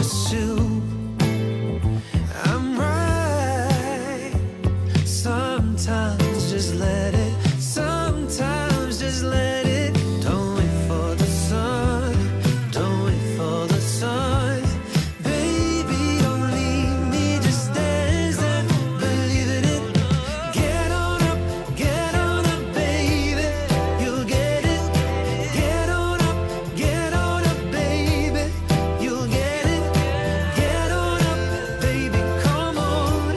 assume I'm right. Sometimes just let it, sometimes just let it. Don't wait for the sun, don't wait for the sun. Baby, don't leave me, just dance and believe in it. Get on up, baby, you'll get it. Get on up, baby, you'll get it. Get on up, baby, come on,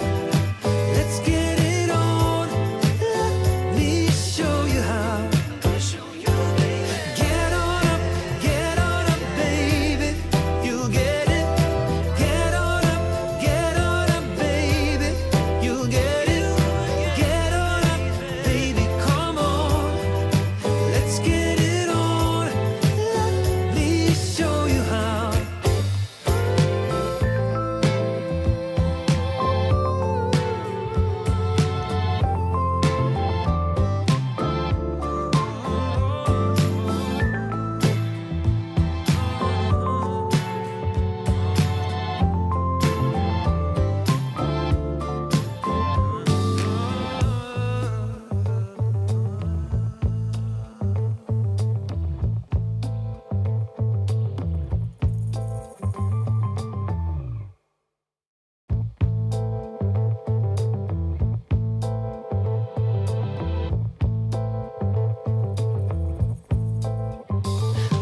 let's get it on. Let me show you how. Get on up, baby, you'll get it. Get on up, baby, you'll get it. Get on up, baby, come on, let's get it on. Let me show you how.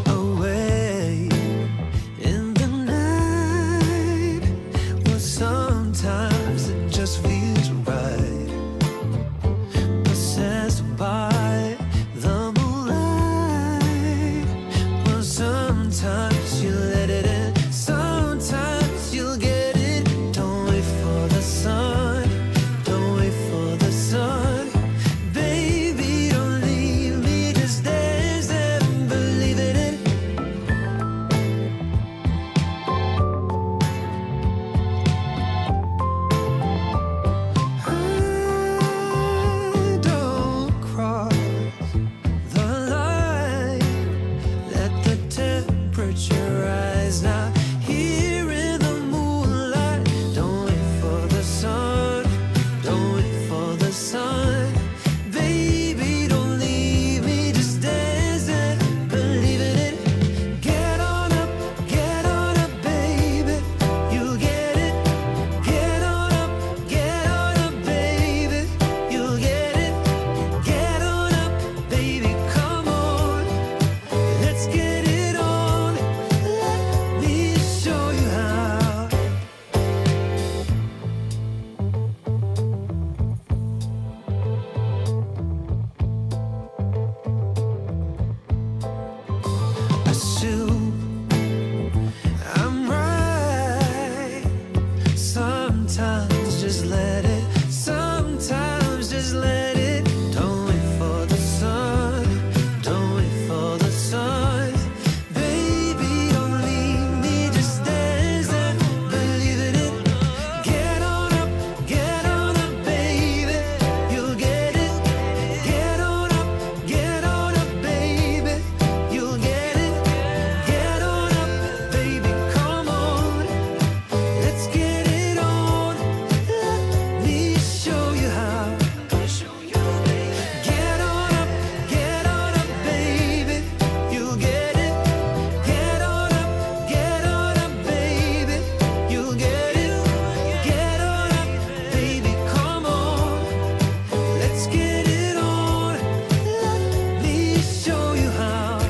Away in the night, well, sometimes it just feels right. Possessed by the moonlight, well, sometimes you let it in, sometimes you'll get it. Don't wait for the sun, don't wait for the sun. Baby, don't leave me, just dance and believe in it. Don't cross the line, let the temperature rise now. Here in the moonlight, don't wait for the sun, don't wait for the sun. Baby, don't leave me, just dance and believe in it. Get on up, baby, you'll get it. Get on up, baby, you'll get it. Get on up, baby, come on, let's get it on. Let me show you how. Assume I'm right. Sometimes just let it, sometimes just let it. Don't wait for the sun, don't wait for the sun. Baby, don't leave me, just dance and believe in it. Get on up, baby, you'll get it. Get on up, baby, you'll get it. Get on up, baby, come on, let's get it on. Let me show you how. Get on up, baby, you'll get it. Get on up, baby, you'll get it. Get on up, baby, come on, let's get it on. Let me show you how.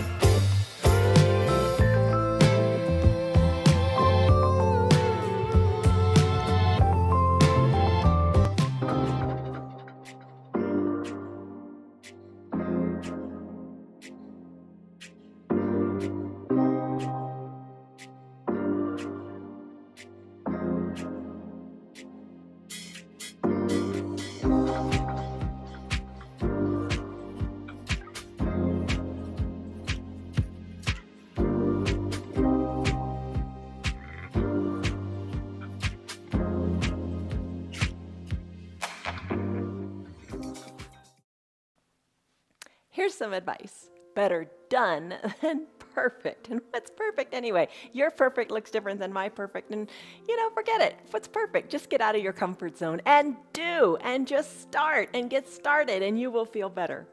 Here's some advice. Better done than perfect. And what's perfect anyway? Your perfect looks different than my perfect. And, forget it. What's perfect? Just get out of your comfort zone and just start and get started, and you will feel better.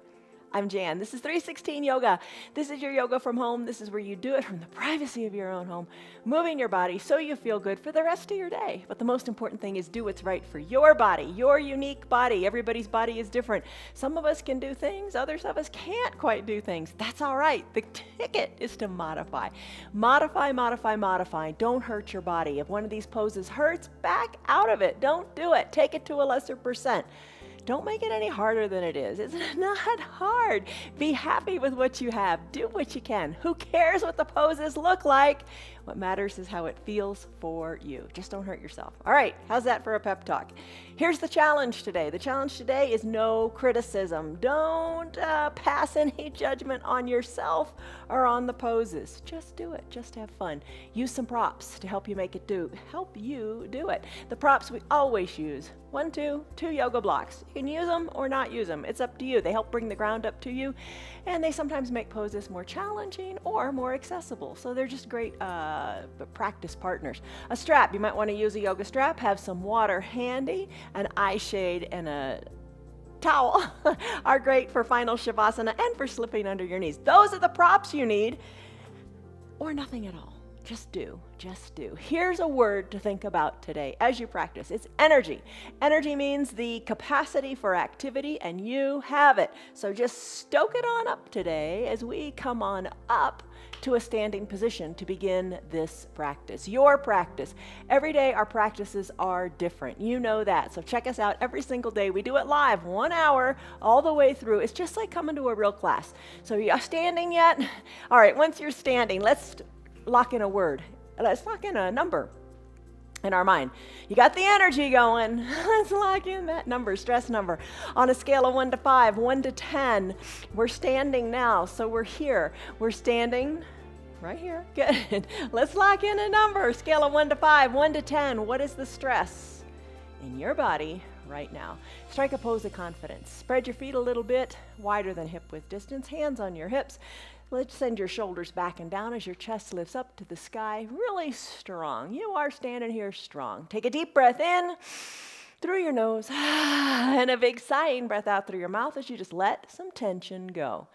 I'm Jan. This is 316 Yoga. This is your yoga from home. This is where you do it from the privacy of your own home, moving your body so you feel good for the rest of your day. But the most important thing is do what's right for your body, your unique body. Everybody's body is different. Some of us can do things, others of us can't quite do things. That's all right. The ticket is to modify. Modify, modify, modify. Don't hurt your body. If one of these poses hurts, back out of it. Don't do it. Take it to a lesser percent. Don't make it any harder than it is. It's not hard. Be happy with what you have. Do what you can. Who cares what the poses look like? What matters is how it feels for you. Just don't hurt yourself. All right, how's that for a pep talk? Here's the challenge today. The challenge today is no criticism. Don't pass any judgment on yourself or on the poses. Just do it. Just have fun. Use some props to help you do it. The props we always use. 2 yoga blocks. You can use them or not use them. It's up to you. They help bring the ground up to you, and they sometimes make poses more challenging or more accessible. So they're just great practice partners. A strap. You might want to use a yoga strap. Have some water handy. An eye shade and a towel are great for final Savasana and for slipping under your knees. Those are the props you need, or nothing at all. Just do. Here's a word to think about today as you practice. It's energy. Energy means the capacity for activity, and you have it. So just stoke it on up today as we come on up to a standing position to begin this practice, your practice. Every day our practices are different. You know that. So check us out every single day. We do it live, 1 hour all the way through. It's just like coming to a real class. So are you standing yet? All right, once you're standing, let's lock in a word. Let's lock in a number in our mind. You got the energy going. Let's lock in that number, stress number. On a scale of 1 to 5, 1 to 10, we're standing now. So we're here. We're standing right here. Good. Let's lock in a number. Scale of 1 to 5, 1 to 10. What is the stress in your body right now? Strike a pose of confidence. Spread your feet a little bit wider than hip width distance. Hands on your hips. Let's send your shoulders back and down as your chest lifts up to the sky, really strong. You are standing here strong. Take a deep breath in through your nose and a big sighing breath out through your mouth as you just let some tension go.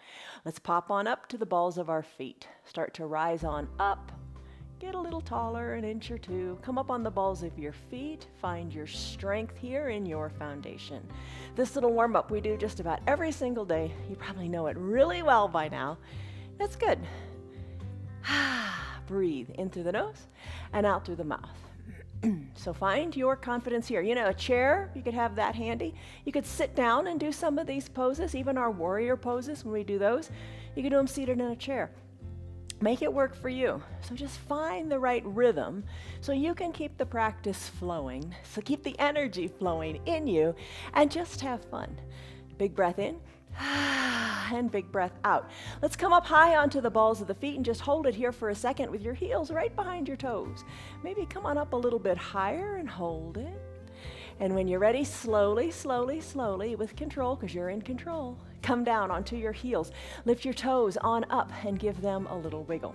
Let's pop on up to the balls of our feet. Start to rise on up. Get a little taller, an inch or two. Come up on the balls of your feet. Find your strength here in your foundation. This little warm-up we do just about every single day. You probably know it really well by now. That's good. Breathe in through the nose and out through the mouth. So find your confidence here. A chair, you could have that handy. You could sit down and do some of these poses, even our warrior poses when we do those. You can do them seated in a chair. Make it work for you. So just find the right rhythm so you can keep the practice flowing. So keep the energy flowing in you and just have fun. Big breath in. And big breath out. Let's come up high onto the balls of the feet and just hold it here for a second with your heels right behind your toes. Maybe come on up a little bit higher and hold it. And when you're ready, slowly, slowly, slowly, with control, because you're in control, come down onto your heels. Lift your toes on up and give them a little wiggle.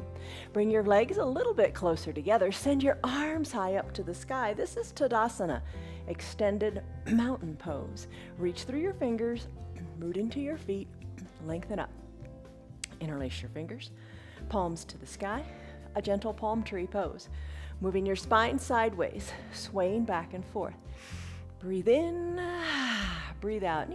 Bring your legs a little bit closer together. Send your arms high up to the sky. This is Tadasana, extended mountain pose. Reach through your fingers, root into your feet, lengthen up. Interlace your fingers, palms to the sky, a gentle palm tree pose. Moving your spine sideways, swaying back and forth. Breathe in, breathe out.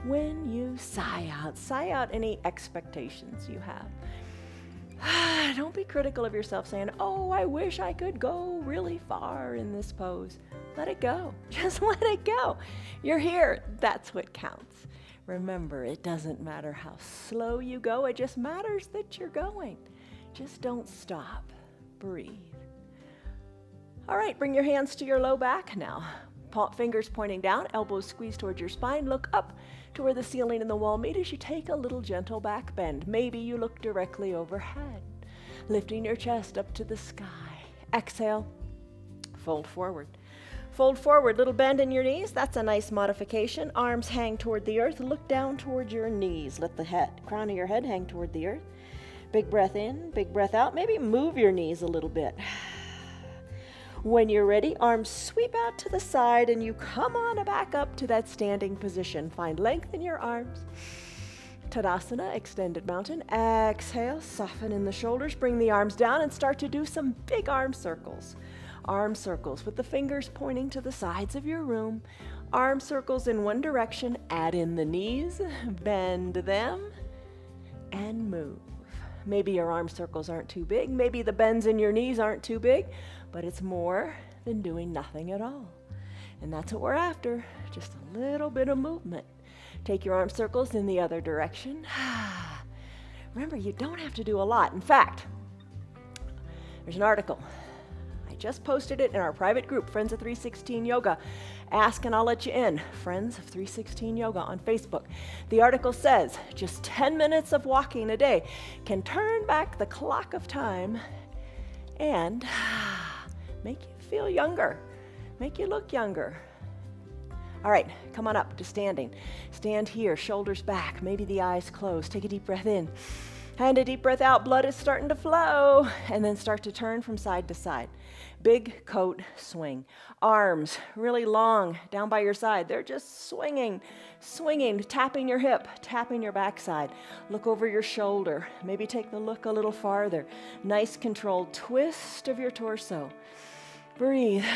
When you sigh out any expectations you have. Don't be critical of yourself saying, oh, I wish I could go really far in this pose. Let it go. Just let it go. You're here. That's what counts. Remember, it doesn't matter how slow you go. It just matters that you're going. Just don't stop. Breathe. All right, bring your hands to your low back now. Fingers pointing down, elbows squeezed towards your spine. Look up to where the ceiling and the wall meet as you take a little gentle back bend. Maybe you look directly overhead, lifting your chest up to the sky. Exhale, fold forward. Fold forward, little bend in your knees. That's a nice modification. Arms hang toward the earth. Look down toward your knees. Let the crown of your head hang toward the earth. Big breath in, big breath out. Maybe move your knees a little bit. When you're ready, arms sweep out to the side and you come on back up to that standing position. Find length in your arms. Tadasana, extended mountain. Exhale, soften in the shoulders. Bring the arms down and start to do some big arm circles. Arm circles with the fingers pointing to the sides of your room. Arm circles in one direction. Add in the knees, bend them, and move. Maybe your arm circles aren't too big. Maybe the bends in your knees aren't too big, but it's more than doing nothing at all. And that's what we're after, just a little bit of movement. Take your arm circles in the other direction. Remember, you don't have to do a lot. In fact, there's an article. I just posted it in our private group, Friends of 316 Yoga. Ask and I'll let you in. Friends of 316 Yoga on Facebook. The article says just 10 minutes of walking a day can turn back the clock of time and make you feel younger, make you look younger. All right, come on up to standing. Stand here, shoulders back, maybe the eyes closed. Take a deep breath in and a deep breath out. Blood is starting to flow, and then start to turn from side to side. Big coat swing. Arms really long down by your side. They're just swinging, tapping your hip, tapping your backside. Look over your shoulder. Maybe take the look a little farther. Nice controlled twist of your torso. Breathe.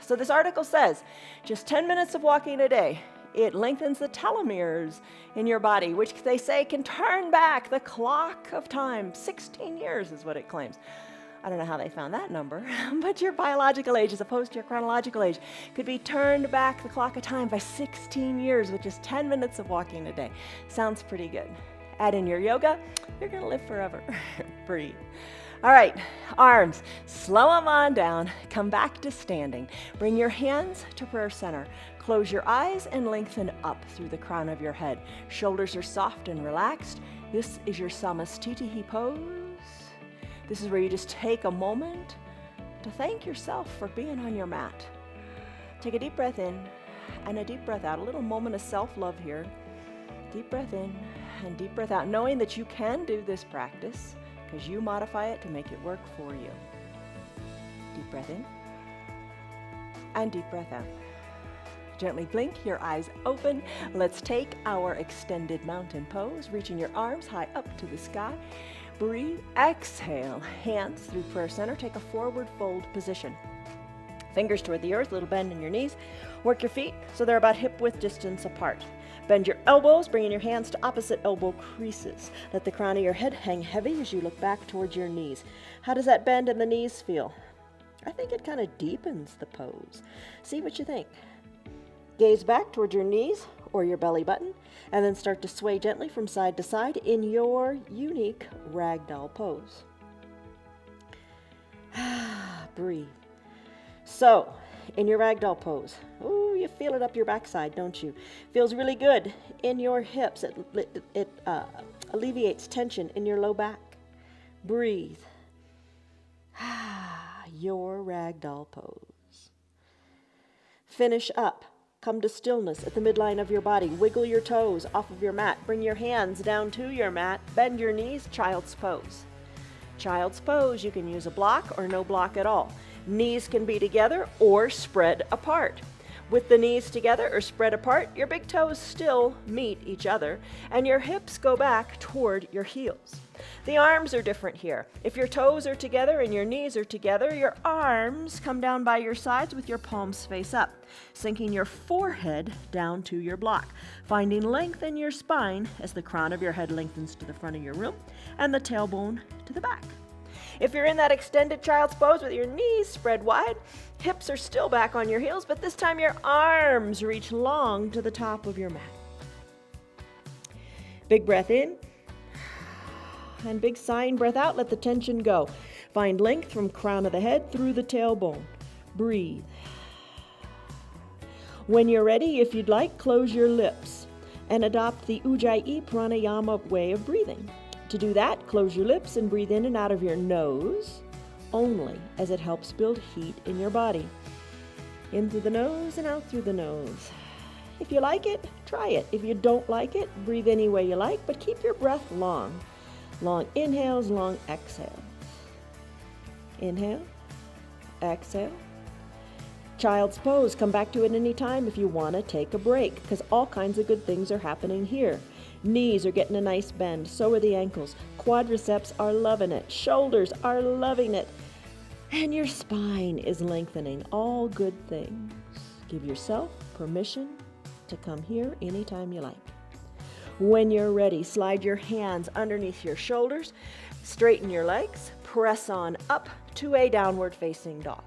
So this article says just 10 minutes of walking a day. It lengthens the telomeres in your body, which they say can turn back the clock of time. 16 years is what it claims. I don't know how they found that number, but your biological age as opposed to your chronological age could be turned back the clock of time by 16 years with just 10 minutes of walking a day. Sounds pretty good. Add in your yoga, you're going to live forever. Breathe. All right, arms, slow them on down. Come back to standing. Bring your hands to prayer center. Close your eyes and lengthen up through the crown of your head. Shoulders are soft and relaxed. This is your Samastitihi pose. This is where you just take a moment to thank yourself for being on your mat. Take a deep breath in and a deep breath out. A little moment of self-love here. Deep breath in and deep breath out, knowing that you can do this practice because you modify it to make it work for you. Deep breath in and deep breath out. Gently blink, your eyes open. Let's take our extended mountain pose, reaching your arms high up to the sky. Breathe, exhale, hands through prayer center. Take a forward fold position. Fingers toward the earth, little bend in your knees. Work your feet so they're about hip width distance apart. Bend your elbows, bringing your hands to opposite elbow creases. Let the crown of your head hang heavy as you look back towards your knees. How does that bend in the knees feel? I think it kind of deepens the pose. See what you think. Gaze back towards your knees or your belly button, and then start to sway gently from side to side in your unique ragdoll pose. Breathe. So, in your ragdoll pose, ooh, you feel it up your backside, don't you? Feels really good in your hips. It alleviates tension in your low back. Breathe. Your ragdoll pose. Finish up. Come to stillness at the midline of your body. Wiggle your toes off of your mat. Bring your hands down to your mat. Bend your knees. Child's pose. Child's pose, you can use a block or no block at all. Knees can be together or spread apart. With the knees together or spread apart, your big toes still meet each other and your hips go back toward your heels. The arms are different here. If your toes are together and your knees are together, your arms come down by your sides with your palms face up, sinking your forehead down to your block, finding length in your spine as the crown of your head lengthens to the front of your room and the tailbone to the back. If you're in that extended child's pose with your knees spread wide, hips are still back on your heels, but this time your arms reach long to the top of your mat. Big breath in. And big sighing breath out, let the tension go. Find length from crown of the head through the tailbone. Breathe. When you're ready, if you'd like, close your lips and adopt the Ujjayi Pranayama way of breathing. To do that, close your lips and breathe in and out of your nose only, as it helps build heat in your body. In through the nose and out through the nose. If you like it, try it. If you don't like it, breathe any way you like, but keep your breath long. Long inhales, long exhales. Inhale, exhale. Child's pose, come back to it anytime if you want to take a break, because all kinds of good things are happening here. Knees are getting a nice bend, so are the ankles. Quadriceps are loving it. Shoulders are loving it. And your spine is lengthening. All good things. Give yourself permission to come here anytime you like. When you're ready, slide your hands underneath your shoulders, straighten your legs, press on up to a downward facing dog.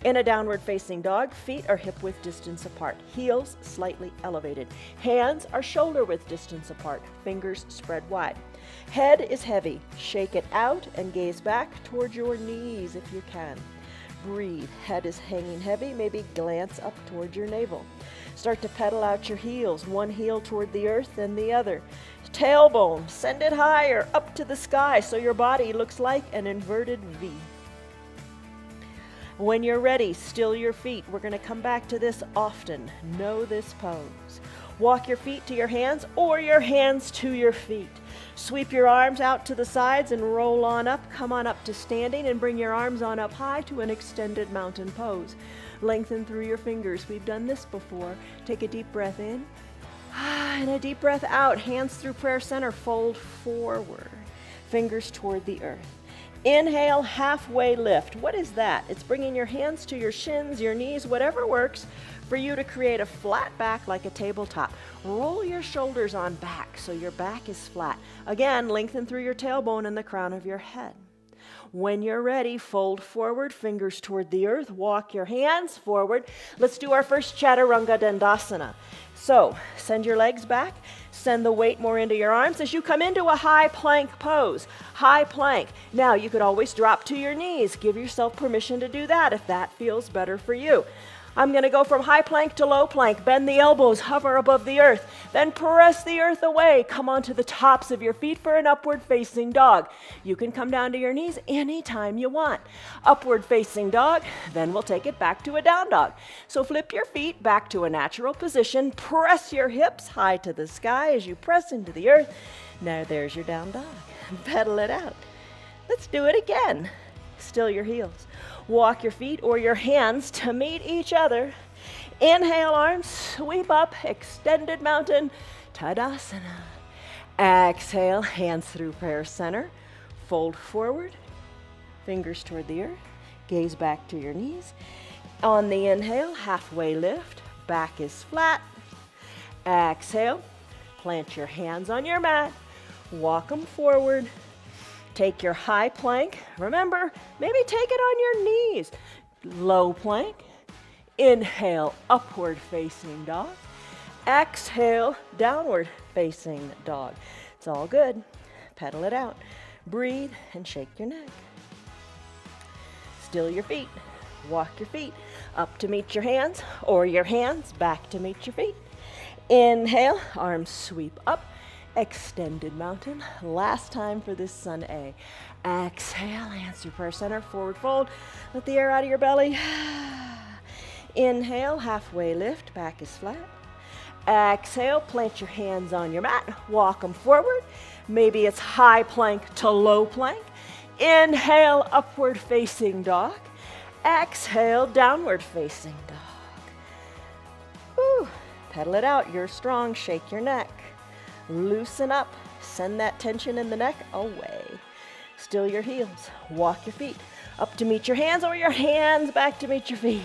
In a downward facing dog, feet are hip width distance apart, heels slightly elevated. Hands are shoulder width distance apart, fingers spread wide. Head is heavy. Shake it out and gaze back toward your knees if you can. Breathe. Head is hanging heavy. Maybe glance up toward your navel. Start to pedal out your heels, one heel toward the earth and the other. Tailbone, send it higher, up to the sky so your body looks like an inverted V. When you're ready, still your feet. We're going to come back to this often. Know this pose. Walk your feet to your hands or your hands to your feet. Sweep your arms out to the sides and roll on up. Come on up to standing and bring your arms on up high to an extended mountain pose. Lengthen through your fingers. We've done this before. Take a deep breath in and a deep breath out. Hands through prayer center. Fold forward. Fingers toward the earth. Inhale, halfway lift. What is that? It's bringing your hands to your shins, your knees, whatever works for you to create a flat back like a tabletop. Roll your shoulders on back so your back is flat. Again, lengthen through your tailbone and the crown of your head. When you're ready, fold forward, fingers toward the earth, walk your hands forward. Let's do our first Chaturanga Dandasana. So, send your legs back, send the weight more into your arms as you come into a high plank pose. High plank. Now, you could always drop to your knees. Give yourself permission to do that if that feels better for you. I'm going to go from high plank to low plank. Bend the elbows, hover above the earth. Then press the earth away. Come onto the tops of your feet for an upward facing dog. You can come down to your knees anytime you want. Upward facing dog, then we'll take it back to a down dog. So flip your feet back to a natural position. Press your hips high to the sky as you press into the earth. Now there's your down dog. Pedal it out. Let's do it again. Still your heels. Walk your feet or your hands to meet each other. Inhale, arms sweep up, extended mountain, Tadasana. Exhale, hands through prayer center. Fold forward, fingers toward the earth. Gaze back to your knees. On the inhale, halfway lift, back is flat. Exhale, plant your hands on your mat. Walk them forward. Take your high plank. Remember, maybe take it on your knees. Low plank. Inhale, upward facing dog. Exhale, downward facing dog. It's all good. Pedal it out. Breathe and shake your neck. Still your feet. Walk your feet up to meet your hands or your hands back to meet your feet. Inhale, arms sweep up. Extended mountain. Last time for this sun A. Exhale, hands through prayer center, forward fold. Let the air out of your belly. Inhale, halfway lift, back is flat. Exhale, plant your hands on your mat, walk them forward. Maybe it's high plank to low plank. Inhale, upward facing dog. Exhale, downward facing dog. Whew. Pedal it out. You're strong. Shake your neck. Loosen up. Send that tension in the neck away. Still your heels. Walk your feet up to meet your hands or your hands back to meet your feet.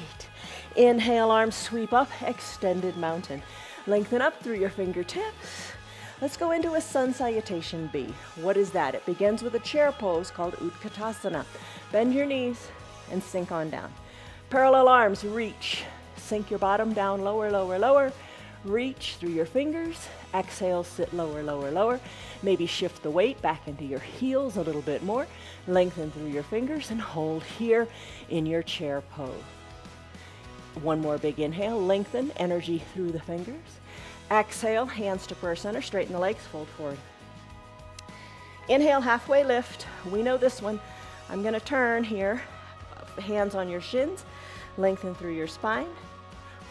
Inhale, arms sweep up, extended mountain. Lengthen up through your fingertips. Let's go into a sun salutation B. What is that? It begins with a chair pose called Utkatasana. Bend your knees and sink on down. Parallel arms, reach. Sink your bottom down, lower, lower, lower. Reach through your fingers. Exhale, sit lower, lower, lower. Maybe shift the weight back into your heels a little bit more. Lengthen through your fingers and hold here in your chair pose. One more big inhale. Lengthen, energy through the fingers. Exhale, hands to prayer center. Straighten the legs, fold forward. Inhale, halfway lift. We know this one. I'm going to turn here. Hands on your shins. Lengthen through your spine.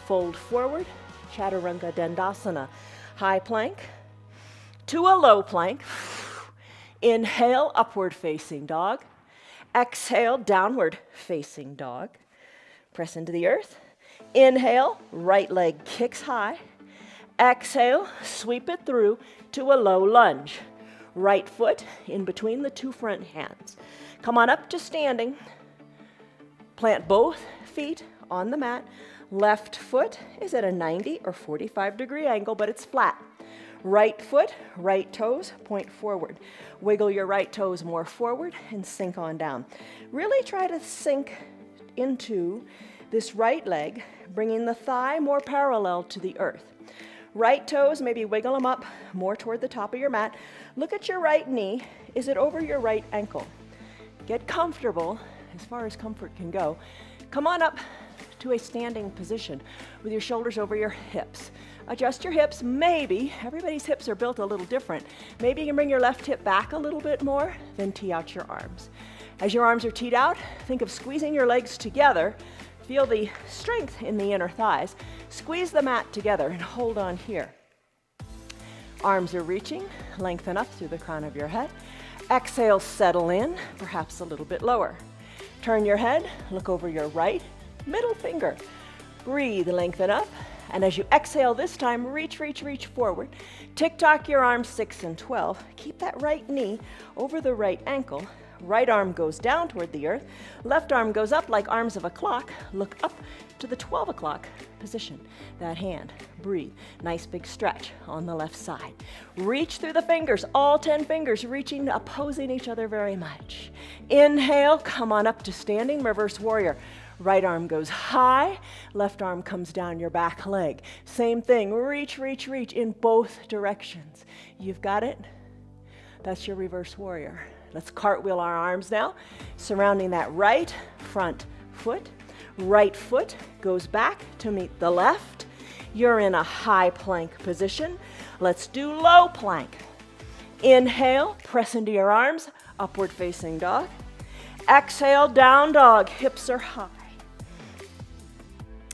Fold forward. Chaturanga Dandasana. High plank to a low plank. Inhale, upward facing dog. Exhale, downward facing dog. Press into the earth. Inhale, right leg kicks high. Exhale, sweep it through to a low lunge. Right foot in between the two front hands. Come on up to standing. Plant both feet on the mat. Left foot is at a 90 or 45-degree angle, but it's flat. Right foot, right toes point forward. Wiggle your right toes more forward and sink on down. Really try to sink into this right leg, bringing the thigh more parallel to the earth. Right toes, maybe wiggle them up more toward the top of your mat. Look at your right knee. Is it over your right ankle? Get comfortable, as far as comfort can go. Come on up to a standing position with your shoulders over your hips. Adjust your hips, maybe. Everybody's hips are built a little different. Maybe you can bring your left hip back a little bit more, then tee out your arms. As your arms are teed out, think of squeezing your legs together. Feel the strength in the inner thighs. Squeeze the mat together and hold on here. Arms are reaching, lengthen up through the crown of your head. Exhale, settle in, perhaps a little bit lower. Turn your head, look over your right middle finger. Breathe, lengthen up. And as you exhale this time, reach, reach, reach forward. Tick-tock your arms 6 and 12. Keep that right knee over the right ankle. Right arm goes down toward the earth. Left arm goes up like arms of a clock. Look up to the 12 o'clock position. That hand. Breathe. Nice big stretch on the left side. Reach through the fingers, all 10 fingers reaching, opposing each other very much. Inhale, come on up to standing reverse warrior. Right arm goes high, left arm comes down your back leg. Same thing, reach, reach, reach in both directions. You've got it? That's your reverse warrior. Let's cartwheel our arms now, surrounding that right front foot. Right foot goes back to meet the left. You're in a high plank position. Let's do low plank. Inhale, press into your arms, upward facing dog. Exhale, down dog, hips are high.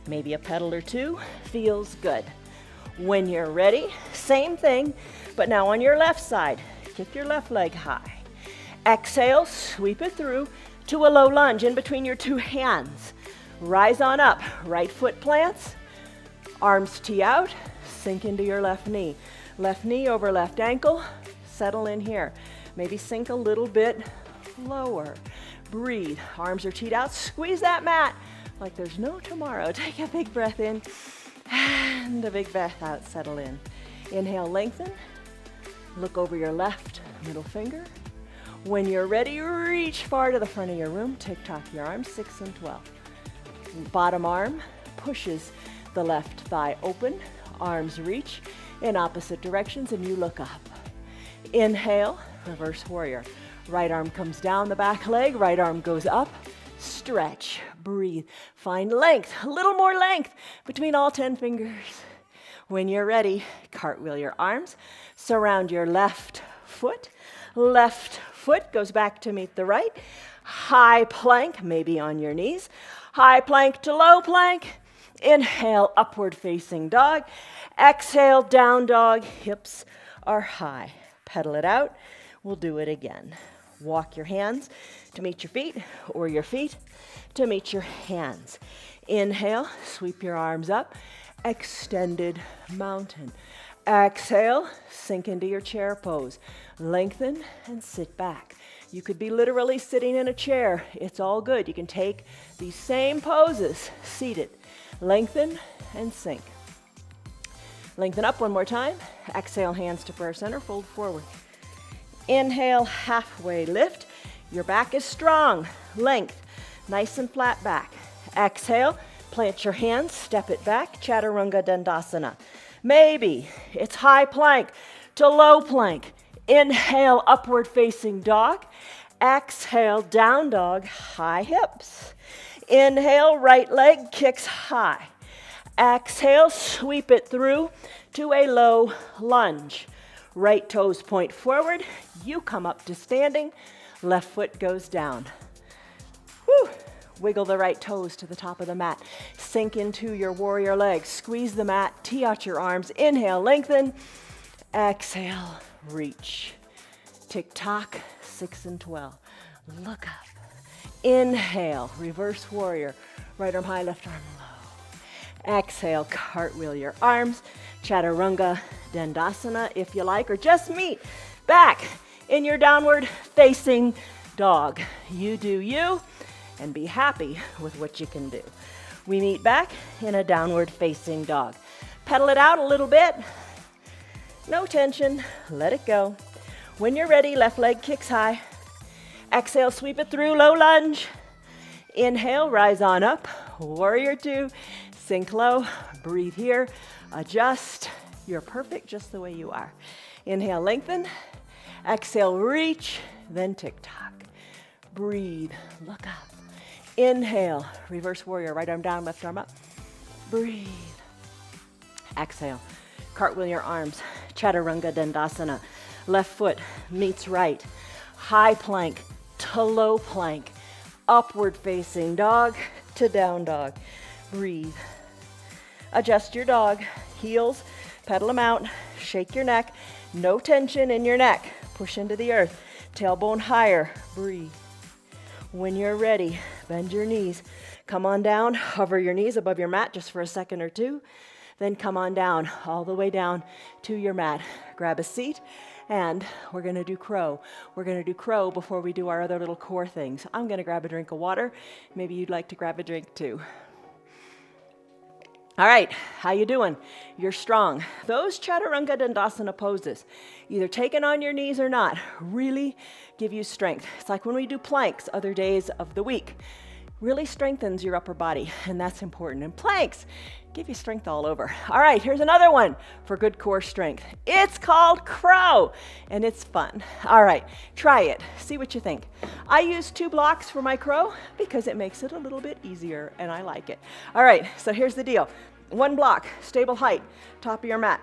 Maybe a pedal or two, feels good. When you're ready, same thing, but now on your left side. Kick your left leg high. Exhale, sweep it through to a low lunge in between your two hands. Rise on up, right foot plants, arms tee out, sink into your left knee. Left knee over left ankle, settle in here. Maybe sink a little bit lower. Breathe, arms are teed out, squeeze that mat like there's no tomorrow. Take a big breath in and a big breath out, settle in. Inhale, lengthen, look over your left middle finger. When you're ready, reach far to the front of your room, tick-tock your arms, 6 and 12. Bottom arm pushes the left thigh open, arms reach in opposite directions, and you look up. Inhale, reverse warrior. Right arm comes down the back leg, right arm goes up, stretch, breathe, find length, a little more length between all 10 fingers. When you're ready, cartwheel your arms, surround your left foot goes back to meet the right, high plank, maybe on your knees, high plank to low plank, inhale, upward facing dog, exhale, down dog, hips are high. Pedal it out, we'll do it again. Walk your hands to meet your feet or your feet to meet your hands. Inhale, sweep your arms up, extended mountain. Exhale, sink into your chair pose. Lengthen and sit back. You could be literally sitting in a chair. It's all good. You can take these same poses seated. Lengthen and sink. Lengthen up one more time. Exhale, hands to prayer center, fold forward. Inhale, halfway lift. Your back is strong. Length, nice and flat back. Exhale, plant your hands, step it back, Chaturanga Dandasana. Maybe it's high plank to low plank. Inhale, upward facing dog. Exhale, down dog, high hips. Inhale, right leg kicks high. Exhale, sweep it through to a low lunge. Right toes point forward. You come up to standing. Left foot goes down. Whew. Wiggle the right toes to the top of the mat. Sink into your warrior legs. Squeeze the mat. Tee out your arms. Inhale, lengthen. Exhale, reach. Tick-tock, 6 and 12. Look up. Inhale, reverse warrior. Right arm high, left arm low. Exhale, cartwheel your arms. Chaturanga Dandasana if you like, or just meet back in your downward facing dog. You do you, and be happy with what you can do. We meet back in a downward facing dog. Pedal it out a little bit. No tension, let it go. When you're ready, left leg kicks high. Exhale, sweep it through, low lunge. Inhale, rise on up. Warrior two, sink low, breathe here, adjust. You're perfect just the way you are. Inhale, lengthen. Exhale, reach, then tick-tock. Breathe, look up. Inhale, reverse warrior, right arm down, left arm up. Breathe. Exhale, cartwheel your arms. Chaturanga Dandasana. Left foot meets right. High plank to low plank. Upward facing dog to down dog. Breathe. Adjust your dog. Heels, pedal them out. Shake your neck. No tension in your neck. Push into the earth. Tailbone higher. Breathe. When you're ready, bend your knees. Come on down. Hover your knees above your mat just for a second or two. Then come on down, all the way down to your mat. Grab a seat, and we're going to do crow. We're going to do crow before we do our other little core things. I'm going to grab a drink of water. Maybe you'd like to grab a drink too. All right, how you doing? You're strong. Those Chaturanga Dandasana poses, either taken on your knees or not, really give you strength. It's like when we do planks other days of the week. Really strengthens your upper body, and that's important. And planks give you strength all over. All right, here's another one for good core strength. It's called crow, and it's fun. All right, try it. See what you think. I use 2 blocks for my crow because it makes it a little bit easier, and I like it. All right, so here's the deal. 1 block, stable height, top of your mat.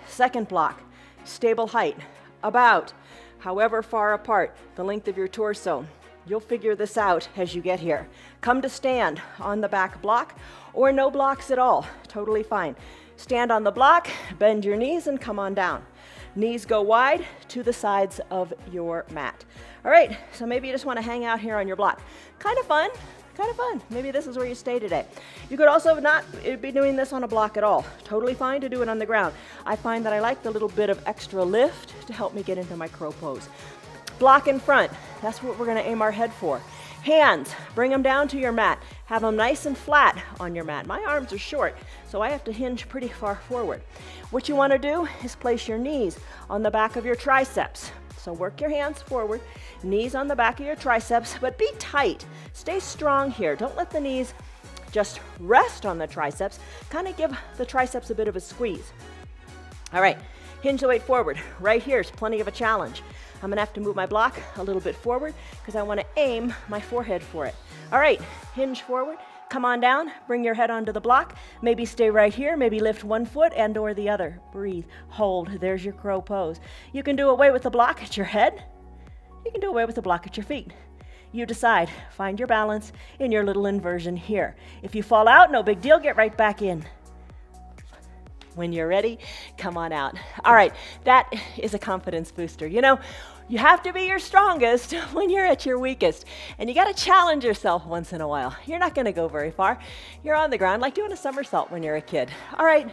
2nd block, stable height, about however far apart, the length of your torso. You'll figure this out as you get here. Come to stand on the back block or no blocks at all. Totally fine. Stand on the block, bend your knees, and come on down. Knees go wide to the sides of your mat. All right, so maybe you just want to hang out here on your block. Kind of fun. Kind of fun. Maybe this is where you stay today. You could also not be doing this on a block at all. Totally fine to do it on the ground. I find that I like the little bit of extra lift to help me get into my crow pose. Block in front. That's what we're going to aim our head for. Hands, bring them down to your mat. Have them nice and flat on your mat. My arms are short, so I have to hinge pretty far forward. What you want to do is place your knees on the back of your triceps. So work your hands forward, knees on the back of your triceps, but be tight. Stay strong here. Don't let the knees just rest on the triceps. Kind of give the triceps a bit of a squeeze. All right, hinge the weight forward. Right here is plenty of a challenge. I'm gonna have to move my block a little bit forward because I wanna aim my forehead for it. All right, hinge forward, come on down, bring your head onto the block. Maybe stay right here, maybe lift 1 foot and or the other. Breathe, hold, there's your crow pose. You can do away with the block at your head. You can do away with the block at your feet. You decide, find your balance in your little inversion here. If you fall out, no big deal, get right back in. When you're ready, come on out. All right, that is a confidence booster. You know, you have to be your strongest when you're at your weakest, and you got to challenge yourself once in a while. You're not going to go very far. You're on the ground like doing a somersault when you're a kid. All right,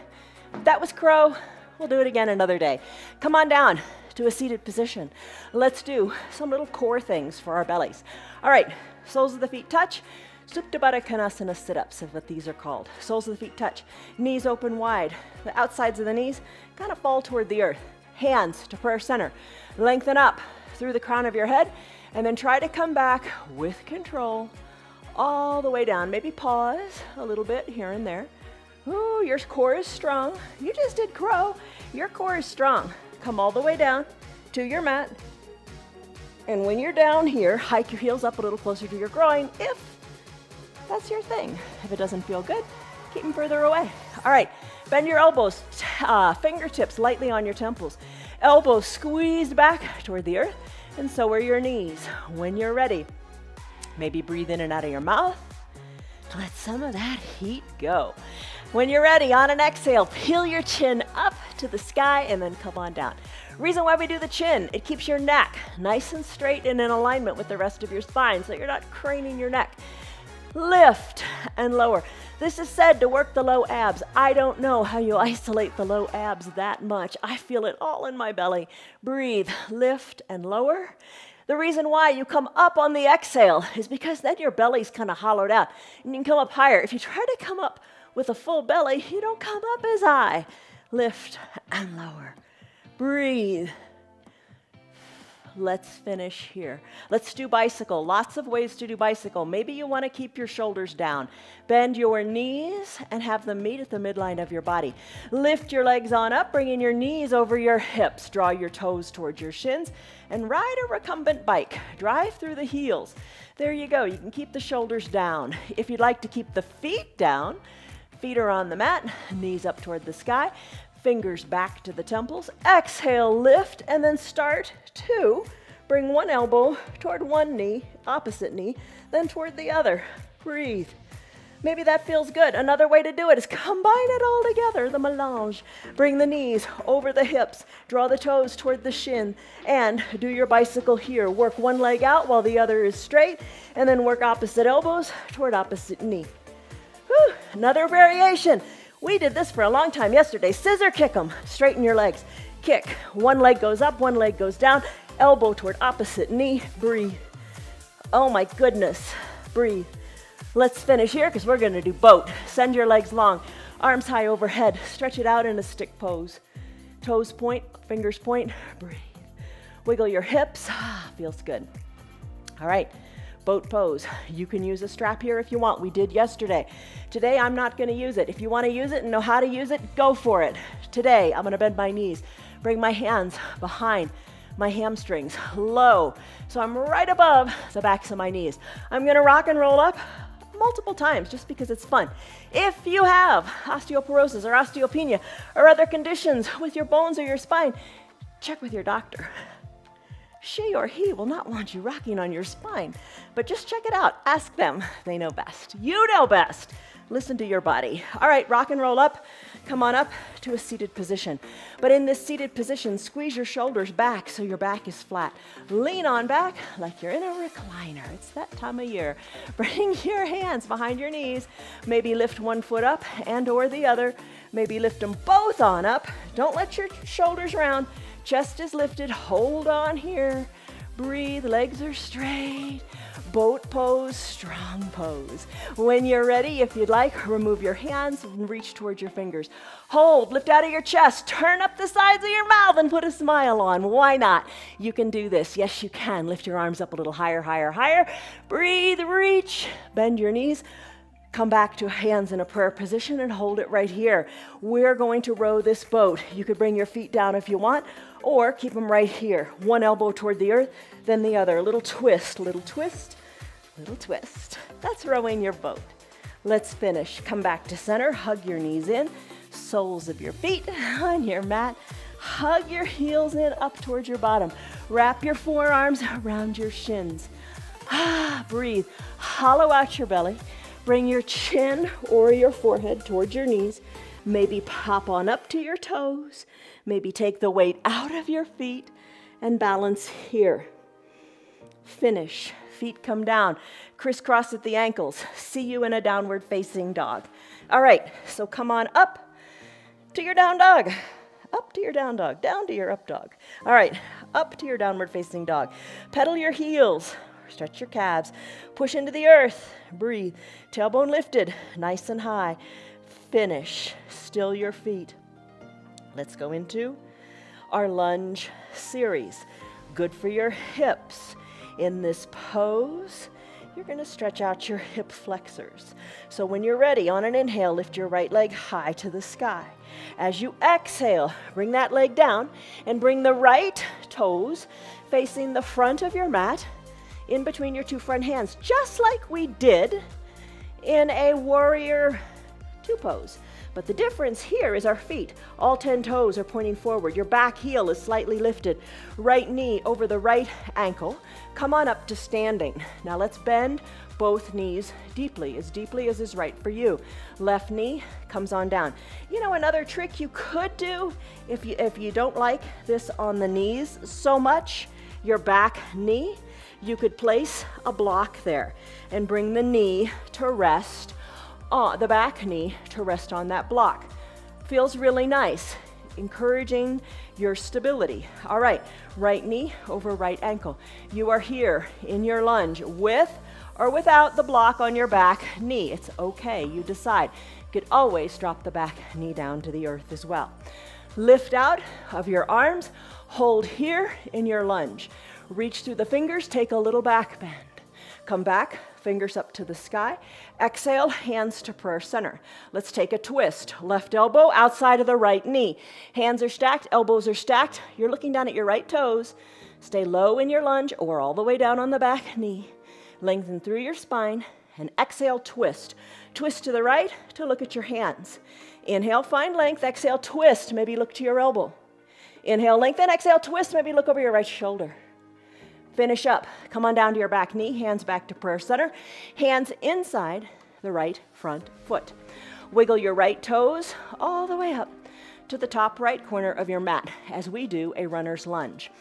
that was crow. We'll do it again another day. Come on down to a seated position. Let's do some little core things for our bellies. All right, soles of the feet touch. Supta Baddha Konasana sit-ups is what these are called. Soles of the feet touch, knees open wide. The outsides of the knees kind of fall toward the earth. Hands to prayer center. Lengthen up through the crown of your head, and then try to come back with control all the way down. Maybe pause a little bit here and there. Ooh, your core is strong. You just did crow. Your core is strong. Come all the way down to your mat. And when you're down here, hike your heels up a little closer to your groin if that's your thing. If it doesn't feel good, keep them further away. All right, bend your elbows, fingertips lightly on your temples. Elbows squeezed back toward the earth, and so are your knees. When you're ready, maybe breathe in and out of your mouth. Let some of that heat go. When you're ready, on an exhale, peel your chin up to the sky and then come on down. Reason why we do the chin, it keeps your neck nice and straight and in alignment with the rest of your spine so you're not craning your neck. Lift and lower. This is said to work the low abs. I don't know how you isolate the low abs that much. I feel it all in my belly. Breathe, lift and lower. The reason why you come up on the exhale is because then your belly's kind of hollowed out and you can come up higher. If you try to come up with a full belly, you don't come up as high. Lift and lower. Breathe. Let's finish here. Let's do bicycle. Lots of ways to do bicycle. Maybe you want to keep your shoulders down. Bend your knees and have them meet at the midline of your body. Lift your legs on up, bringing your knees over your hips. Draw your toes towards your shins and ride a recumbent bike. Drive through the heels. There you go. You can keep the shoulders down. If you'd like to keep the feet down, feet are on the mat, knees up toward the sky. Fingers back to the temples. Exhale, lift, and then start to bring one elbow toward one knee, opposite knee, then toward the other. Breathe. Maybe that feels good. Another way to do it is combine it all together, the melange. Bring the knees over the hips, draw the toes toward the shin, and do your bicycle here. Work one leg out while the other is straight, and then work opposite elbows toward opposite knee. Whew. Another variation. We did this for a long time yesterday. Scissor kick them. Straighten your legs. Kick. One leg goes up, one leg goes down. Elbow toward opposite knee. Breathe. Oh my goodness. Breathe. Let's finish here because we're going to do boat. Send your legs long. Arms high overhead. Stretch it out in a stick pose. Toes point, fingers point. Breathe. Wiggle your hips. Feels good. All right. Boat pose. You can use a strap here if you want. We did yesterday. Today, I'm not going to use it. If you want to use it and know how to use it, go for it. Today, I'm going to bend my knees, bring my hands behind my hamstrings, low. So I'm right above the backs of my knees. I'm going to rock and roll up multiple times just because it's fun. If you have osteoporosis or osteopenia or other conditions with your bones or your spine, check with your doctor. She or he will not want you rocking on your spine, but just check it out. Ask them. They know best. You know best. Listen to your body. All right, rock and roll up. Come on up to a seated position. But in this seated position, squeeze your shoulders back so your back is flat. Lean on back like you're in a recliner. It's that time of year. Bring your hands behind your knees. Maybe lift one foot up and or the other. Maybe lift them both on up. Don't let your shoulders round. Chest is lifted. Hold on here. Breathe. Legs are straight. Boat pose, strong pose. When you're ready, if you'd like, remove your hands and reach towards your fingers. Hold, lift out of your chest, turn up the sides of your mouth and put a smile on. Why not? You can do this. Yes, you can. Lift your arms up a little higher, higher, higher. Breathe, reach, bend your knees. Come back to hands in a prayer position and hold it right here. We're going to row this boat. You could bring your feet down if you want, or keep them right here. One elbow toward the earth, then the other. A little twist, little twist, little twist. That's rowing your boat. Let's finish. Come back to center. Hug your knees in. Soles of your feet on your mat. Hug your heels in up towards your bottom. Wrap your forearms around your shins. Breathe. Hollow out your belly. Bring your chin or your forehead towards your knees. Maybe pop on up to your toes. Maybe take the weight out of your feet and balance here. Finish. Feet come down. Crisscross at the ankles. See you in a downward facing dog. All right, so come on up to your down dog. Up to your down dog. Down to your up dog. All right, up to your downward facing dog. Pedal your heels. Stretch your calves. Push into the earth. Breathe. Tailbone lifted. Nice and high. Finish. Still your feet. Let's go into our lunge series. Good for your hips. In this pose, you're going to stretch out your hip flexors. So when you're ready, on an inhale, lift your right leg high to the sky. As you exhale, bring that leg down and bring the right toes facing the front of your mat in between your two front hands, just like we did in a warrior two pose. But the difference here is our feet. All 10 toes are pointing forward. Your back heel is slightly lifted. Right knee over the right ankle. Come on up to standing. Now let's bend both knees deeply as is right for you. Left knee comes on down. You know, another trick you could do if you don't like this on the knees so much, your back knee, you could place a block there and bring the knee to rest on the back knee to rest on that block. Feels really nice, encouraging your stability. All right, right knee over right ankle. You are here in your lunge with or without the block on your back knee. It's okay, you decide. You could always drop the back knee down to the earth as well. Lift out of your arms, hold here in your lunge. Reach through the fingers, take a little back bend. Come back, fingers up to the sky. Exhale, hands to prayer center. Let's take a twist. Left elbow outside of the right knee. Hands are stacked, elbows are stacked. You're looking down at your right toes. Stay low in your lunge or all the way down on the back knee. Lengthen through your spine and exhale, twist. Twist to the right to look at your hands. Inhale, find length. Exhale, twist. Maybe look to your elbow. Inhale, lengthen. Exhale, twist. Maybe look over your right shoulder. Finish up. Come on down to your back knee, hands back to prayer center, hands inside the right front foot. Wiggle your right toes all the way up to the top right corner of your mat as we do a runner's lunge.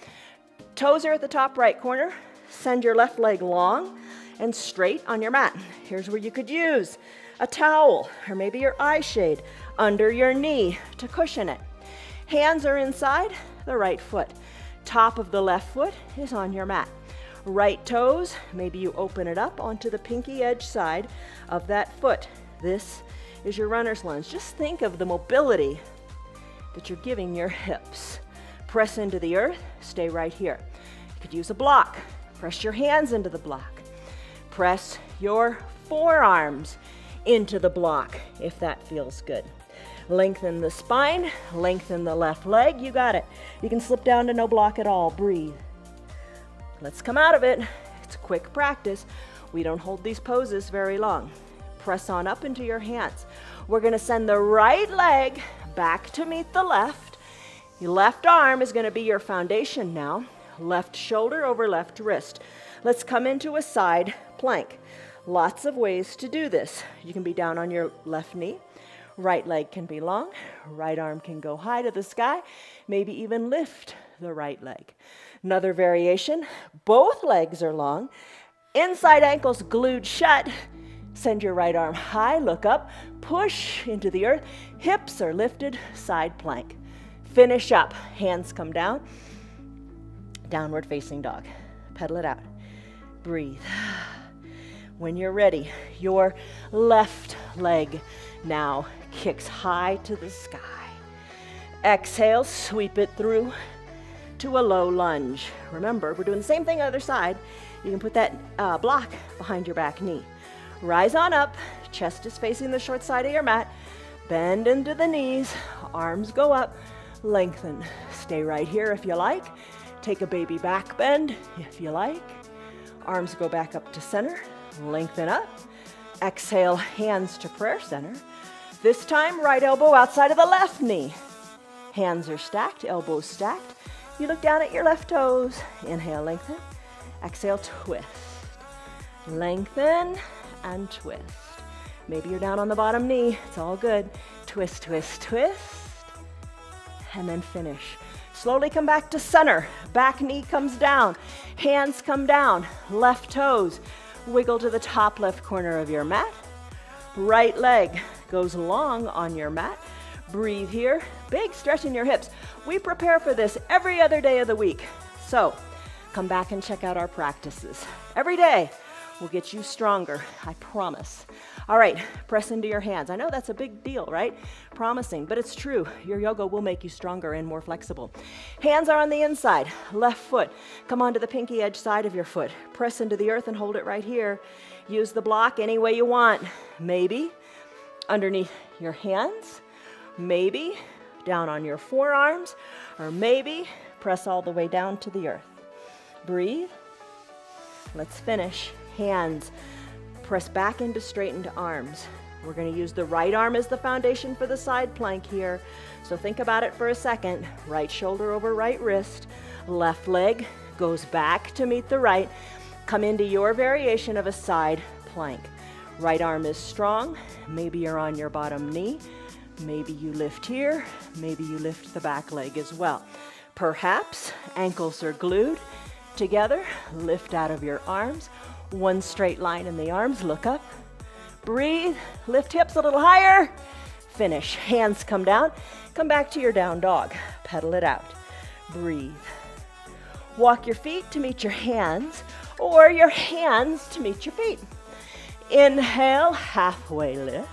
Toes are at the top right corner. Send your left leg long and straight on your mat. Here's where you could use a towel or maybe your eye shade under your knee to cushion it. Hands are inside the right foot. Top of the left foot is on your mat. Right toes, maybe you open it up onto the pinky edge side of that foot. This is your runner's lunge. Just think of the mobility that you're giving your hips. Press into the earth, stay right here. You could use a block. Press your hands into the block. Press your forearms into the block if that feels good. Lengthen the spine, lengthen the left leg, you got it. You can slip down to no block at all, breathe. Let's come out of it. It's a quick practice. We don't hold these poses very long. Press on up into your hands. We're gonna send the right leg back to meet the left. Your left arm is gonna be your foundation now. Left shoulder over left wrist. Let's come into a side plank. Lots of ways to do this. You can be down on your left knee. Right leg can be long, right arm can go high to the sky, maybe even lift the right leg. Another variation, both legs are long, inside ankles glued shut. Send your right arm high, look up, push into the earth, hips are lifted, side plank. Finish up, hands come down, downward facing dog. Pedal it out, breathe. When you're ready, your left leg now kicks high to the sky. Exhale, sweep it through to a low lunge. Remember, we're doing the same thing on the other side. You can put that block behind your back knee. Rise on up, chest is facing the short side of your mat. Bend into the knees, arms go up, lengthen. Stay right here if you like. Take a baby back bend if you like. Arms go back up to center, lengthen up. Exhale, hands to prayer center. This time, right elbow outside of the left knee. Hands are stacked, elbows stacked. You look down at your left toes. Inhale, lengthen. Exhale, twist. Lengthen and twist. Maybe you're down on the bottom knee. It's all good. Twist, twist, twist. And then finish. Slowly come back to center. Back knee comes down. Hands come down. Left toes. Wiggle to the top left corner of your mat. Right leg goes long on your mat. Breathe here. Big stretch in your hips. We prepare for this every other day of the week. So come back and check out our practices. Every day will get you stronger, I promise. All right, press into your hands. I know that's a big deal, right? Promising, but it's true. Your yoga will make you stronger and more flexible. Hands are on the inside. Left foot. Come onto the pinky edge side of your foot. Press into the earth and hold it right here. Use the block any way you want. Maybe underneath your hands. Maybe down on your forearms. Or maybe press all the way down to the earth. Breathe. Let's finish. Hands press back into straightened arms. We're going to use the right arm as the foundation for the side plank here. So think about it for a second. Right shoulder over right wrist. Left leg goes back to meet the right. Come into your variation of a side plank. Right arm is strong. Maybe you're on your bottom knee. Maybe you lift here. Maybe you lift the back leg as well. Perhaps ankles are glued together. Lift out of your arms. One straight line in the arms. Look up. Breathe. Lift hips a little higher. Finish. Hands come down. Come back to your down dog. Pedal it out. Breathe. Walk your feet to meet your hands, or your hands to meet your feet. Inhale, halfway lift.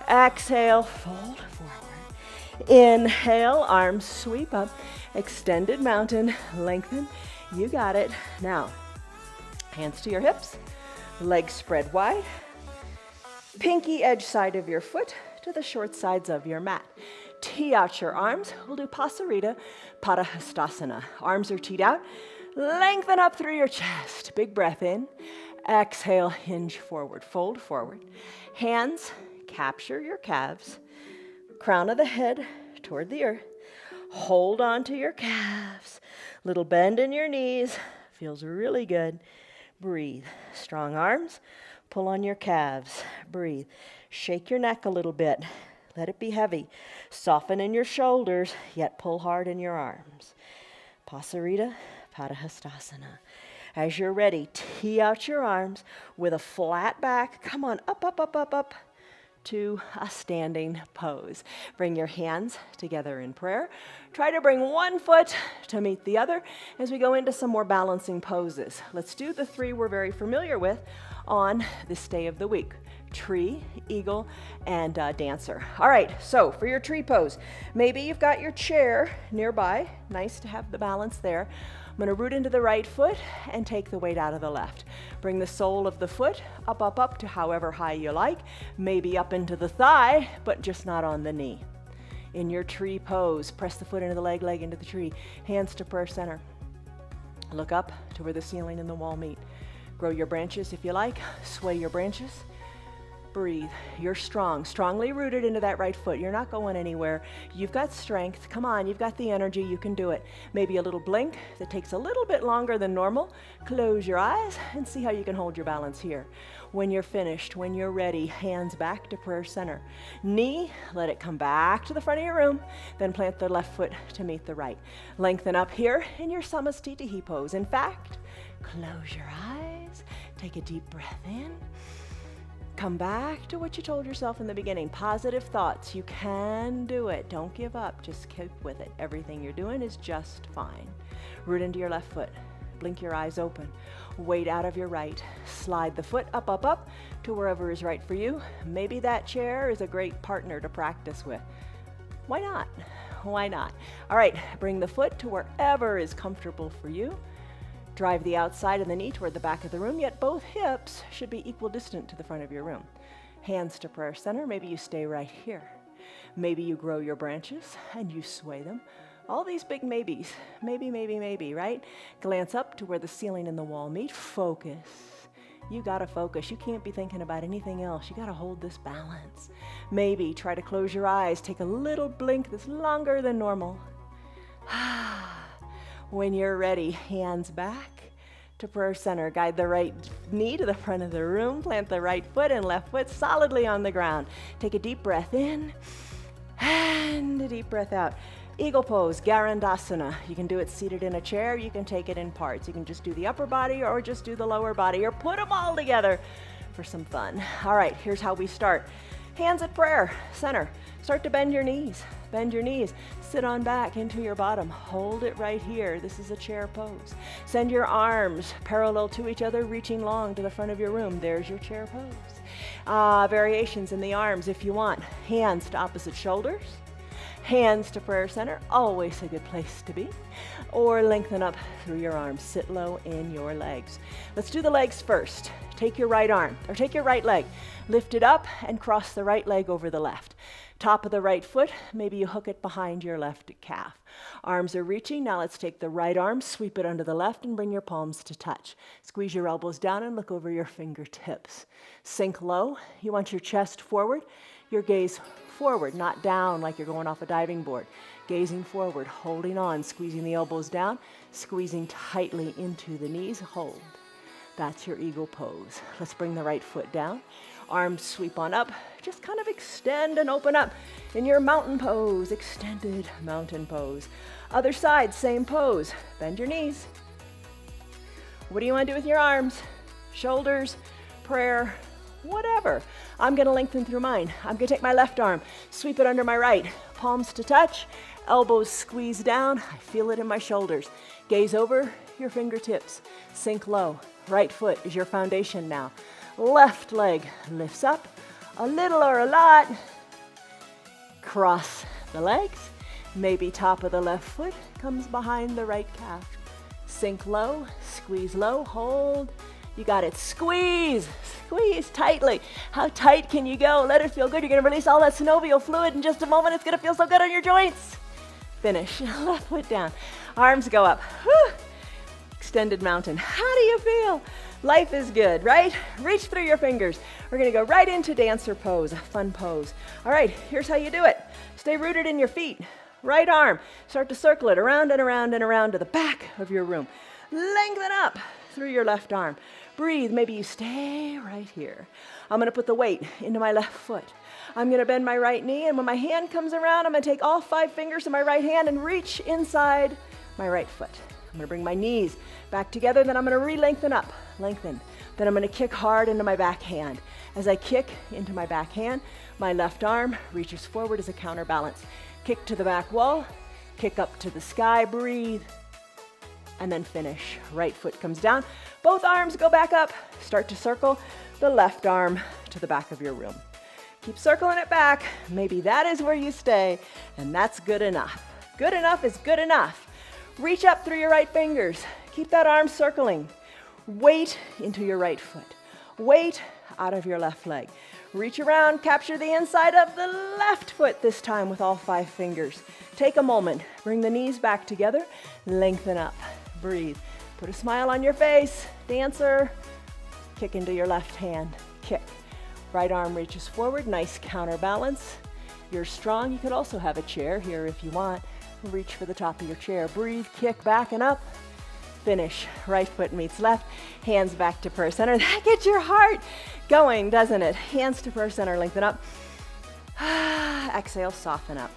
Exhale, fold forward. Inhale, arms sweep up. Extended mountain, lengthen. You got it. Now, hands to your hips, legs spread wide. Pinky edge side of your foot to the short sides of your mat. Tee out your arms. We'll do Pasarita Padahastasana. Arms are teed out. Lengthen up through your chest. Big breath in. Exhale, hinge forward. Fold forward. Hands capture your calves. Crown of the head toward the earth. Hold on to your calves. Little bend in your knees. Feels really good. Breathe. Strong arms. Pull on your calves. Breathe. Shake your neck a little bit. Let it be heavy. Soften in your shoulders, yet pull hard in your arms. Pasarita Padahastasana. As you're ready, tee out your arms with a flat back. Come on, up, up, up, up, up to a standing pose. Bring your hands together in prayer. Try to bring one foot to meet the other as we go into some more balancing poses. Let's do the three we're very familiar with on this day of the week. Tree, eagle, and dancer. All right, so for your tree pose, maybe you've got your chair nearby. Nice to have the balance there. I'm going to root into the right foot and take the weight out of the left. Bring the sole of the foot up, up, up to however high you like. Maybe up into the thigh, but just not on the knee. In your tree pose, press the foot into the leg, leg into the tree. Hands to prayer center. Look up to where the ceiling and the wall meet. Grow your branches if you like. Sway your branches. Breathe. You're strong, strongly rooted into that right foot. You're not going anywhere. You've got strength. Come on, you've got the energy. You can do it. Maybe a little blink that takes a little bit longer than normal. Close your eyes and see how you can hold your balance here. When you're finished, when you're ready, hands back to prayer center. Knee, let it come back to the front of your room. Then plant the left foot to meet the right. Lengthen up here in your Samastitihi pose. In fact, close your eyes. Take a deep breath in. Come back to what you told yourself in the beginning. Positive thoughts. You can do it. Don't give up. Just keep with it. Everything you're doing is just fine. Root into your left foot. Blink your eyes open. Weight out of your right. Slide the foot up, up, up to wherever is right for you. Maybe that chair is a great partner to practice with. Why not? Why not? All right, bring the foot to wherever is comfortable for you. Drive the outside of the knee toward the back of the room, yet both hips should be equal distant to the front of your room. Hands to prayer center. Maybe you stay right here. Maybe you grow your branches and you sway them. All these big maybes. Maybe, maybe, maybe, right? Glance up to where the ceiling and the wall meet. Focus. You gotta focus. You can't be thinking about anything else. You gotta hold this balance. Maybe try to close your eyes. Take a little blink that's longer than normal. When you're ready, hands back to prayer center. Guide the right knee to the front of the room. Plant the right foot and left foot solidly on the ground. Take a deep breath in and a deep breath out. Eagle pose, Garandasana. You can do it seated in a chair. You can take it in parts. You can just do the upper body or just do the lower body or put them all together for some fun. All right, here's how we start. Hands at prayer center. Start to bend your knees. Bend your knees. Sit on back into your bottom. Hold it right here. This is a chair pose. Send your arms parallel to each other, reaching long to the front of your room. There's your chair pose. Variations in the arms if you want. Hands to opposite shoulders. Hands to prayer center. Always a good place to be. Or lengthen up through your arms. Sit low in your legs. Let's do the legs first. Take your right arm, or take your right leg, lift it up and cross the right leg over the left. Top of the right foot, maybe you hook it behind your left calf. Arms are reaching. Now let's take the right arm, sweep it under the left and bring your palms to touch. Squeeze your elbows down and look over your fingertips. Sink low. You want your chest forward, your gaze forward, not down like you're going off a diving board. Gazing forward, holding on, squeezing the elbows down, squeezing tightly into the knees. Hold. That's your eagle pose. Let's bring the right foot down. Arms sweep on up. Just kind of extend and open up in your mountain pose, extended mountain pose. Other side, same pose. Bend your knees. What do you want to do with your arms? Shoulders, prayer, whatever. I'm going to lengthen through mine. I'm going to take my left arm, sweep it under my right. Palms to touch, elbows squeeze down. I feel it in my shoulders. Gaze over your fingertips. Sink low. Right foot is your foundation now. Left leg lifts up, a little or a lot. Cross the legs. Maybe top of the left foot comes behind the right calf. Sink low, squeeze low, hold. You got it. Squeeze, squeeze tightly. How tight can you go? Let it feel good. You're going to release all that synovial fluid in just a moment. It's going to feel so good on your joints. Finish. Left foot down. Arms go up. Whew. Extended mountain. How do you feel? Life is good, right? Reach through your fingers. We're going to go right into dancer pose, a fun pose. All right, here's how you do it. Stay rooted in your feet. Right arm, start to circle it around and around and around to the back of your room. Lengthen up through your left arm. Breathe. Maybe you stay right here. I'm going to put the weight into my left foot. I'm going to bend my right knee, and when my hand comes around, I'm going to take all 5 fingers of my right hand and reach inside my right foot. I'm going to bring my knees back together, then I'm going to re-lengthen up, lengthen. Then I'm going to kick hard into my back hand. As I kick into my back hand, my left arm reaches forward as a counterbalance. Kick to the back wall, kick up to the sky, breathe, and then finish. Right foot comes down, both arms go back up, start to circle the left arm to the back of your room. Keep circling it back. Maybe that is where you stay, and that's good enough. Good enough is good enough. Reach up through your right fingers. Keep that arm circling. Weight into your right foot. Weight out of your left leg. Reach around, capture the inside of the left foot this time with all 5 fingers. Take a moment. Bring the knees back together. Lengthen up. Breathe. Put a smile on your face. Dancer. Kick into your left hand. Kick. Right arm reaches forward. Nice counterbalance. You're strong. You could also have a chair here if you want. Reach for the top of your chair. Breathe, kick back and up. Finish. Right foot meets left. Hands back to prayer center. That gets your heart going, doesn't it? Hands to prayer center. Lengthen up. Exhale, soften up.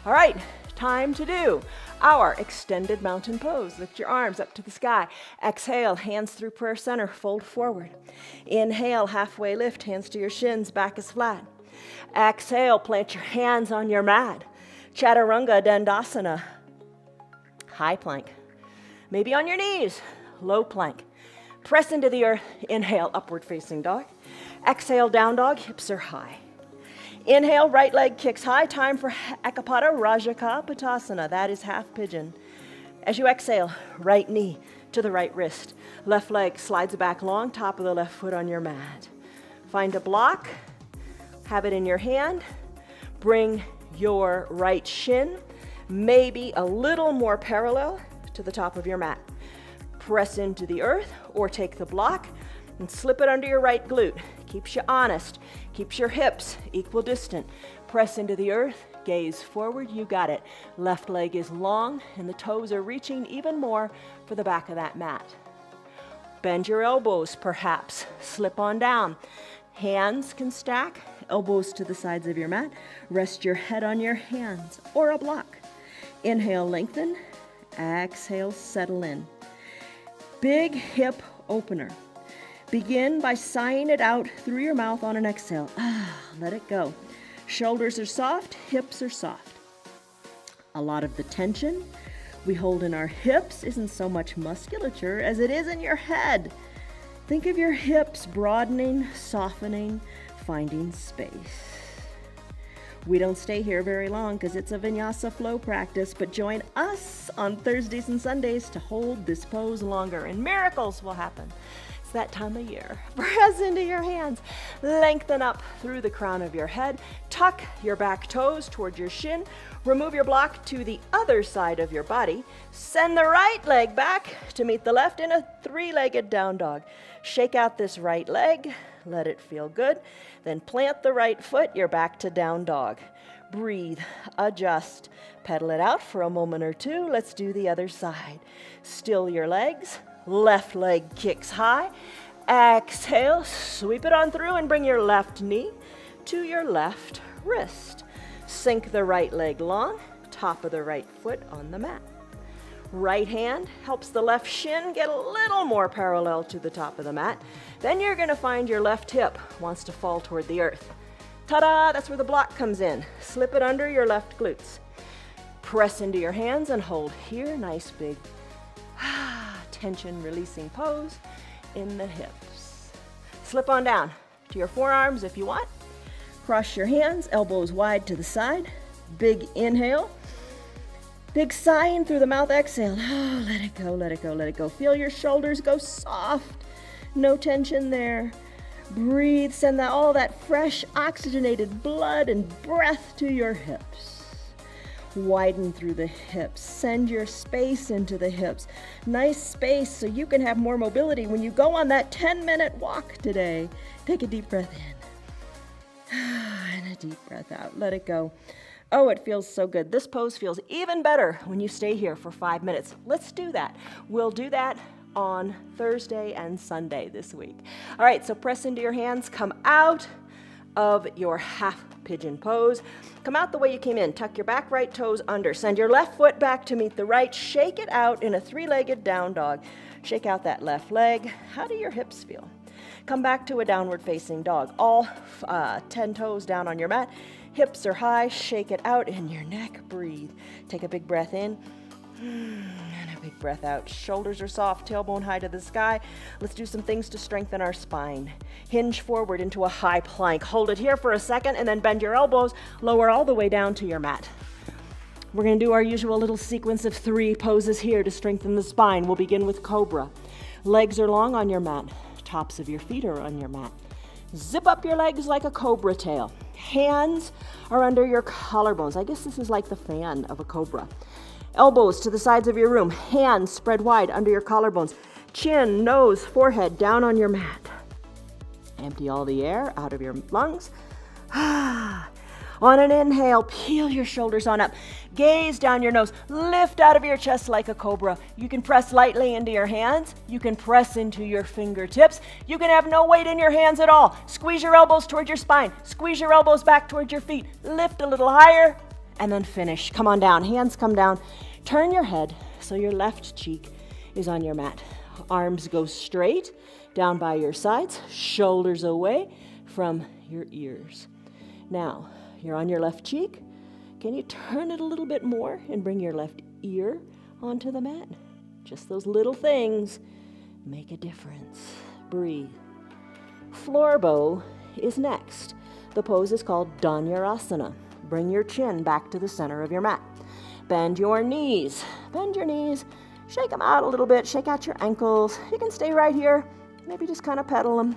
All right, time to do our extended mountain pose. Lift your arms up to the sky. Exhale, hands through prayer center. Fold forward. Inhale, halfway lift. Hands to your shins. Back is flat. Exhale, plant your hands on your mat. Chaturanga Dandasana, high plank. Maybe on your knees, low plank. Press into the earth. Inhale, upward facing dog. Exhale, down dog, hips are high. Inhale, right leg kicks high. Time for Ekapada Rajakapatasana. That is half pigeon. As you exhale, right knee to the right wrist. Left leg slides back long, top of the left foot on your mat. Find a block, have it in your hand. Bring your right shin maybe a little more parallel to the top of your mat. Press into the earth or take the block and slip it under your right glute. Keeps you honest, keeps your hips equal distant. Press into the earth, gaze forward, you got it. Left leg is long and the toes are reaching even more for the back of that mat. Bend your elbows perhaps, slip on down. Hands can stack, elbows to the sides of your mat. Rest your head on your hands or a block. Inhale, lengthen. Exhale, settle in. Big hip opener. Begin by sighing it out through your mouth on an exhale. Let it go. Shoulders are soft, hips are soft. A lot of the tension we hold in our hips isn't so much musculature as it is in your head. Think of your hips broadening, softening, finding space. We don't stay here very long because it's a vinyasa flow practice, but join us on Thursdays and Sundays to hold this pose longer and miracles will happen. It's that time of year. Press into your hands. Lengthen up through the crown of your head. Tuck your back toes towards your shin. Remove your block to the other side of your body. Send the right leg back to meet the left in a three-legged down dog. Shake out this right leg. Let it feel good. Then plant the right foot. You're back to down dog. Breathe, adjust, pedal it out for a moment or two. Let's do the other side. Still your legs. Left leg kicks high. Exhale, sweep it on through and bring your left knee to your left wrist. Sink the right leg long, top of the right foot on the mat. Right hand helps the left shin get a little more parallel to the top of the mat. Then you're going to find your left hip wants to fall toward the earth. Ta-da! That's where the block comes in. Slip it under your left glutes. Press into your hands and hold here. Nice big tension releasing pose in the hips. Slip on down to your forearms if you want. Cross your hands, elbows wide to the side. Big inhale. Big sigh in through the mouth, exhale. Oh, let it go, let it go, let it go. Feel your shoulders go soft. No tension there. Breathe, send all that fresh oxygenated blood and breath to your hips. Widen through the hips. Send your space into the hips. Nice space so you can have more mobility when you go on that 10-minute walk today. Take a deep breath in. And a deep breath out. Let it go. Oh, it feels so good. This pose feels even better when you stay here for 5 minutes. Let's do that. We'll do that on Thursday and Sunday this week. All right, so press into your hands. Come out of your half pigeon pose. Come out the way you came in. Tuck your back right toes under. Send your left foot back to meet the right. Shake it out in a three-legged down dog. Shake out that left leg. How do your hips feel? Come back to a downward facing dog. All 10 toes down on your mat. Hips are high. Shake it out in your neck. Breathe. Take a big breath in. And a big breath out. Shoulders are soft, tailbone high to the sky. Let's do some things to strengthen our spine. Hinge forward into a high plank. Hold it here for a second and then bend your elbows. Lower all the way down to your mat. We're going to do our usual little sequence of 3 poses here to strengthen the spine. We'll begin with Cobra. Legs are long on your mat. Tops of your feet are on your mat. Zip up your legs like a cobra tail. Hands are under your collarbones. I guess this is like the fan of a cobra. Elbows to the sides of your room. Hands spread wide under your collarbones. Chin, nose, forehead down on your mat. Empty all the air out of your lungs. On an inhale, peel your shoulders on up. Gaze down your nose. Lift out of your chest like a cobra. You can press lightly into your hands. You can press into your fingertips. You can have no weight in your hands at all. Squeeze your elbows toward your spine. Squeeze your elbows back towards your feet. Lift a little higher and then finish. Come on down. Hands come down. Turn your head so your left cheek is on your mat. Arms go straight down by your sides. Shoulders away from your ears. Now, you're on your left cheek. Can you turn it a little bit more and bring your left ear onto the mat? Just those little things make a difference. Breathe. Floor bow is next. The pose is called Dhanurasana. Bring your chin back to the center of your mat. Bend your knees. Bend your knees. Shake them out a little bit. Shake out your ankles. You can stay right here. Maybe just kind of pedal them.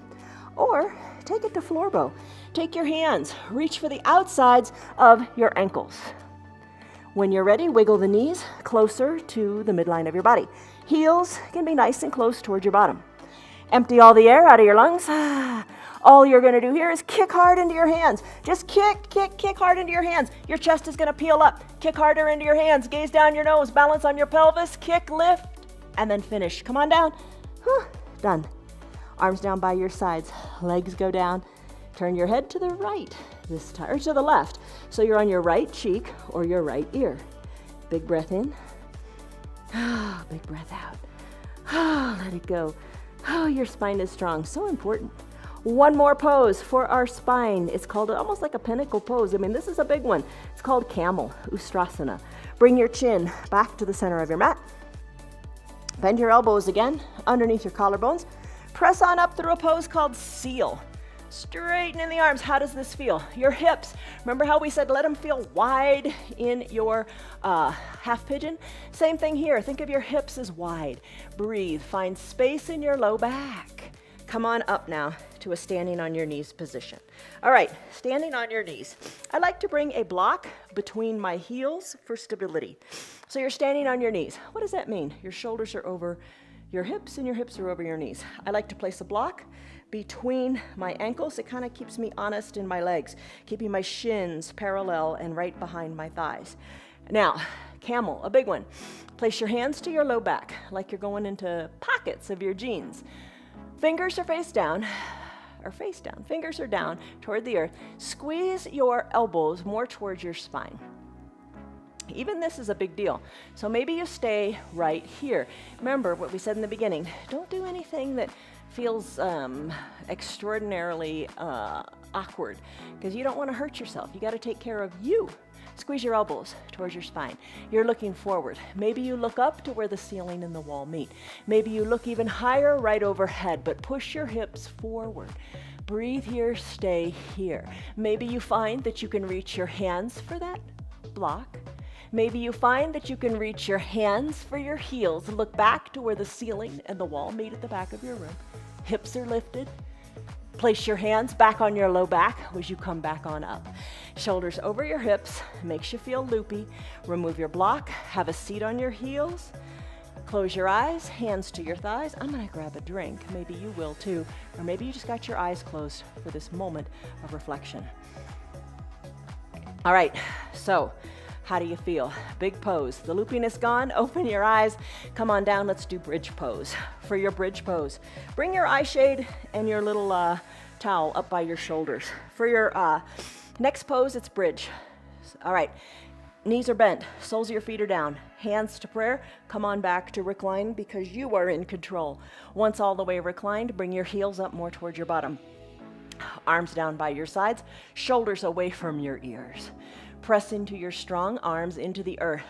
Or take it to floor bow. Take your hands, reach for the outsides of your ankles. When you're ready, wiggle the knees closer to the midline of your body. Heels can be nice and close towards your bottom. Empty all the air out of your lungs. All you're going to do here is kick hard into your hands. Just kick hard into your hands. Your chest is going to peel up. Kick harder into your hands. Gaze down your nose. Balance on your pelvis. Kick, lift, and then finish. Come on down. Done. Arms down by your sides. Legs go down. Turn your head to the right this time, or to the left. So you're on your right cheek or your right ear. Big breath in. Big breath out. Let it go. Your spine is strong. So important. One more pose for our spine. It's called almost like a pinnacle pose. I mean, this is a big one. It's called Camel, Ustrasana. Bring your chin back to the center of your mat. Bend your elbows again underneath your collarbones. Press on up through a pose called Seal. Straighten in the arms. How does this feel? Your hips. Remember how we said let them feel wide in your half pigeon? Same thing here. Think of your hips as wide. Breathe. Find space in your low back. Come on up now to a standing on your knees position. All right, standing on your knees. I like to bring a block between my heels for stability. So you're standing on your knees. What does that mean? Your shoulders are over your hips and your hips are over your knees. I like to place a block between my ankles. It kind of keeps me honest in my legs, keeping my shins parallel and right behind my thighs. Now, camel, a big one. Place your hands to your low back, like you're going into pockets of your jeans. Fingers are face down. Fingers are down toward the earth. Squeeze your elbows more towards your spine. Even this is a big deal. So maybe you stay right here. Remember what we said in the beginning. Don't do anything that feels extraordinarily awkward, because you don't want to hurt yourself. You got to take care of you. Squeeze your elbows towards your spine. You're looking forward. Maybe you look up to where the ceiling and the wall meet. Maybe you look even higher right overhead, but push your hips forward. Breathe here, stay here. Maybe you find that you can reach your hands for that block. Maybe you find that you can reach your hands for your heels. Look back to where the ceiling and the wall meet at the back of your room. Hips are lifted. Place your hands back on your low back as you come back on up. Shoulders over your hips, makes you feel loopy. Remove your block, have a seat on your heels. Close your eyes, hands to your thighs. I'm gonna grab a drink, maybe you will too, or maybe you just got your eyes closed for this moment of reflection. All right, so how do you feel? Big pose. The loopiness gone. Open your eyes. Come on down. Let's do bridge pose. For your bridge pose, bring your eye shade and your little towel up by your shoulders. For your next pose, it's bridge. All right. Knees are bent. Soles of your feet are down. Hands to prayer. Come on back to recline because you are in control. Once all the way reclined, bring your heels up more towards your bottom. Arms down by your sides. Shoulders away from your ears. Press into your strong arms into the earth.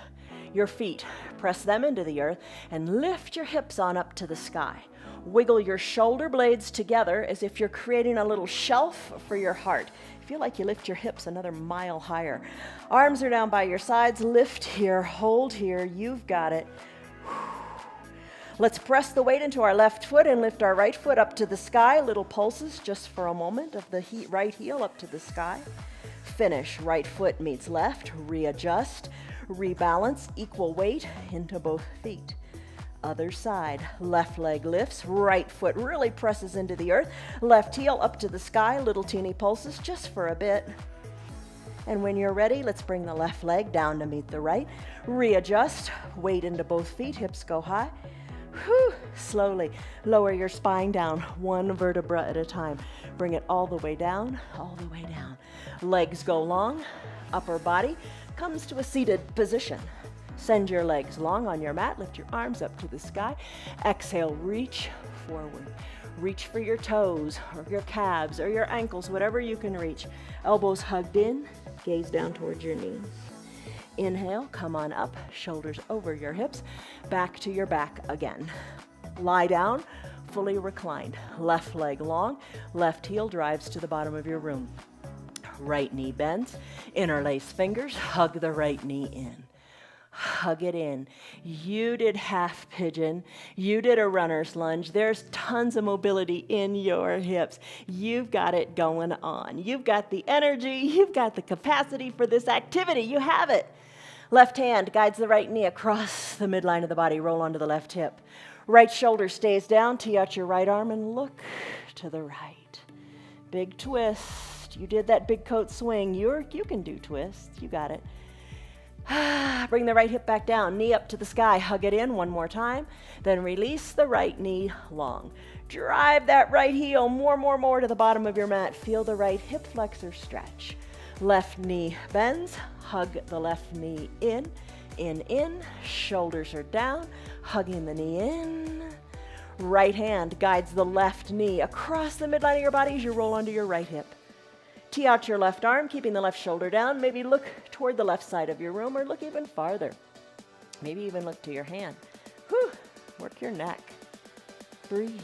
Your feet, press them into the earth and lift your hips on up to the sky. Wiggle your shoulder blades together as if you're creating a little shelf for your heart. Feel like you lift your hips another mile higher. Arms are down by your sides. Lift here, hold here. You've got it. Let's press the weight into our left foot and lift our right foot up to the sky. Little pulses just for a moment of the right heel up to the sky. Finish. Right foot meets left. Readjust. Rebalance. Equal weight into both feet. Other side. Left leg lifts. Right foot really presses into the earth. Left heel up to the sky. Little teeny pulses just for a bit. And when you're ready, let's bring the left leg down to meet the right. Readjust. Weight into both feet. Hips go high. Whew. Slowly lower your spine down, one vertebra at a time. Bring it all the way down, all the way down. Legs go long, upper body comes to a seated position. Send your legs long on your mat, lift your arms up to the sky. Exhale, reach forward. Reach for your toes or your calves or your ankles, whatever you can reach. Elbows hugged in, gaze down towards your knees. Inhale, come on up, shoulders over your hips, back to your back again. Lie down, fully reclined. Left leg long, left heel drives to the bottom of your room. Right knee bends, interlace fingers, hug the right knee in. Hug it in. You did half pigeon. You did a runner's lunge. There's tons of mobility in your hips. You've got it going on. You've got the energy. You've got the capacity for this activity. You have it. Left hand guides the right knee across the midline of the body. Roll onto the left hip. Right shoulder stays down. Tee out your right arm and look to the right. Big twist. You did that big coat swing. You can do twists. You got it. Bring the right hip back down, knee up to the sky, hug it in one more time, then release the right knee long. Drive that right heel more to the bottom of your mat. Feel the right hip flexor stretch. Left knee bends, hug the left knee in, shoulders are down, hugging the knee in. Right hand guides the left knee across the midline of your body as you roll onto your right hip. Tee out your left arm, keeping the left shoulder down. Maybe look toward the left side of your room or look even farther. Maybe even look to your hand. Whew. Work your neck. Breathe.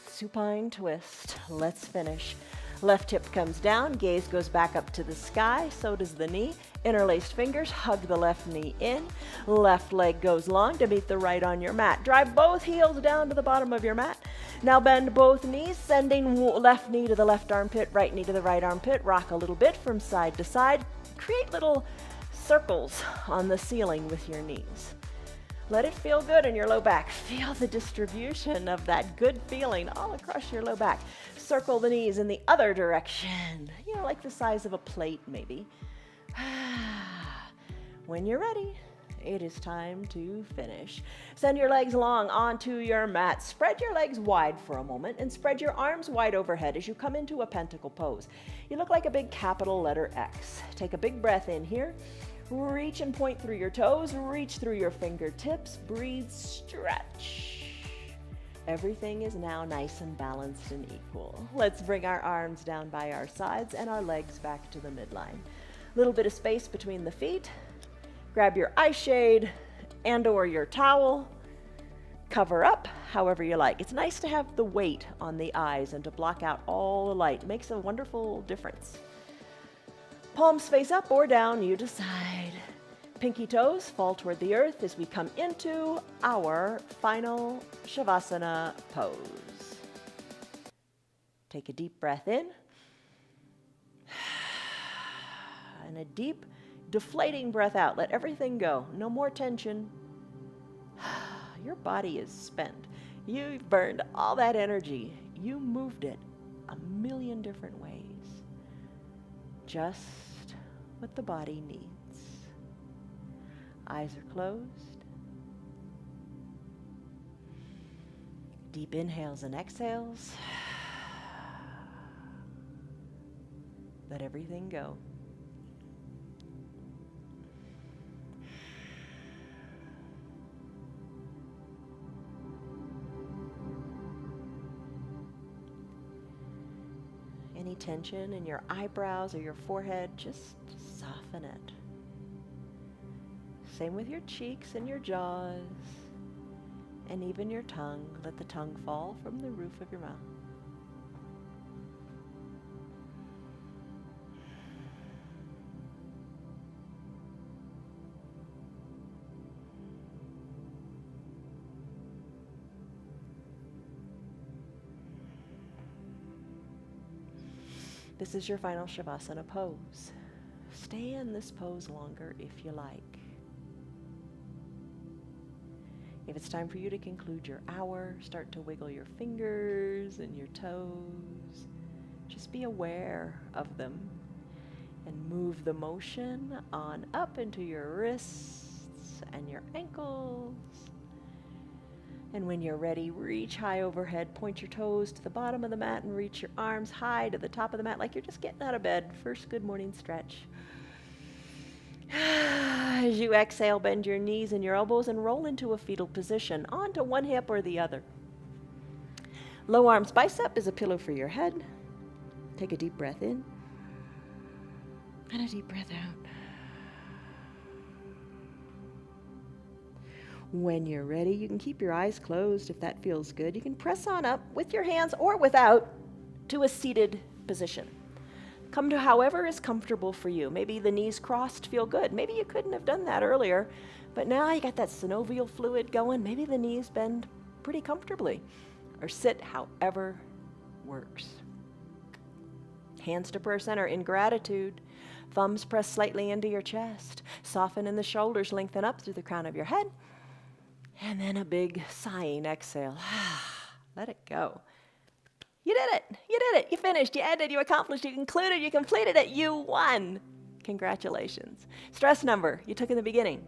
Supine twist. Let's finish. Left hip comes down, gaze goes back up to the sky, so does the knee. Interlaced fingers, hug the left knee in. Left leg goes long to meet the right on your mat. Drive both heels down to the bottom of your mat. Now bend both knees, sending left knee to the left armpit, right knee to the right armpit. Rock a little bit from side to side. Create little circles on the ceiling with your knees. Let it feel good in your low back. Feel the distribution of that good feeling all across your low back. Circle the knees in the other direction, like the size of a plate maybe. When you're ready, it is time to finish. Send your legs long onto your mat. Spread your legs wide for a moment and spread your arms wide overhead as you come into a pentacle pose. You look like a big capital letter X. Take a big breath in here. Reach and point through your toes. Reach through your fingertips. Breathe, stretch. Everything is now nice and balanced and equal. Let's bring our arms down by our sides and our legs back to the midline. Little bit of space between the feet. Grab your eye shade and or your towel. Cover up however you like. It's nice to have the weight on the eyes and to block out all the light. It makes a wonderful difference. Palms face up or down, you decide. Pinky toes fall toward the earth as we come into our final Savasana pose. Take a deep breath in. And a deep, deflating breath out. Let everything go. No more tension. Your body is spent. You've burned all that energy. You moved it a million different ways. Just what the body needs. Eyes are closed. Deep inhales and exhales. Let everything go. Any tension in your eyebrows or your forehead, just soften it. Same with your cheeks and your jaws, and even your tongue. Let the tongue fall from the roof of your mouth. This is your final Savasana pose. Stay in this pose longer if you like. If it's time for you to conclude your hour, start to wiggle your fingers and your toes. Just be aware of them and move the motion on up into your wrists and your ankles. And when you're ready, reach high overhead, point your toes to the bottom of the mat and reach your arms high to the top of the mat like you're just getting out of bed. First good morning stretch. As you exhale, bend your knees and your elbows and roll into a fetal position, onto one hip or the other. Low arms bicep is a pillow for your head. Take a deep breath in and a deep breath out. When you're ready, you can keep your eyes closed if that feels good. You can press on up with your hands or without to a seated position. Come to however is comfortable for you. Maybe the knees crossed feel good. Maybe you couldn't have done that earlier, but now you got that synovial fluid going. Maybe the knees bend pretty comfortably, or sit however works. Hands to prayer center in gratitude. Thumbs press slightly into your chest. Soften in the shoulders, lengthen up through the crown of your head. And then a big sighing exhale. Let it go. You did it. You did it. You finished. You ended. You accomplished. You concluded. You completed it. You won. Congratulations. Stress number you took in the beginning.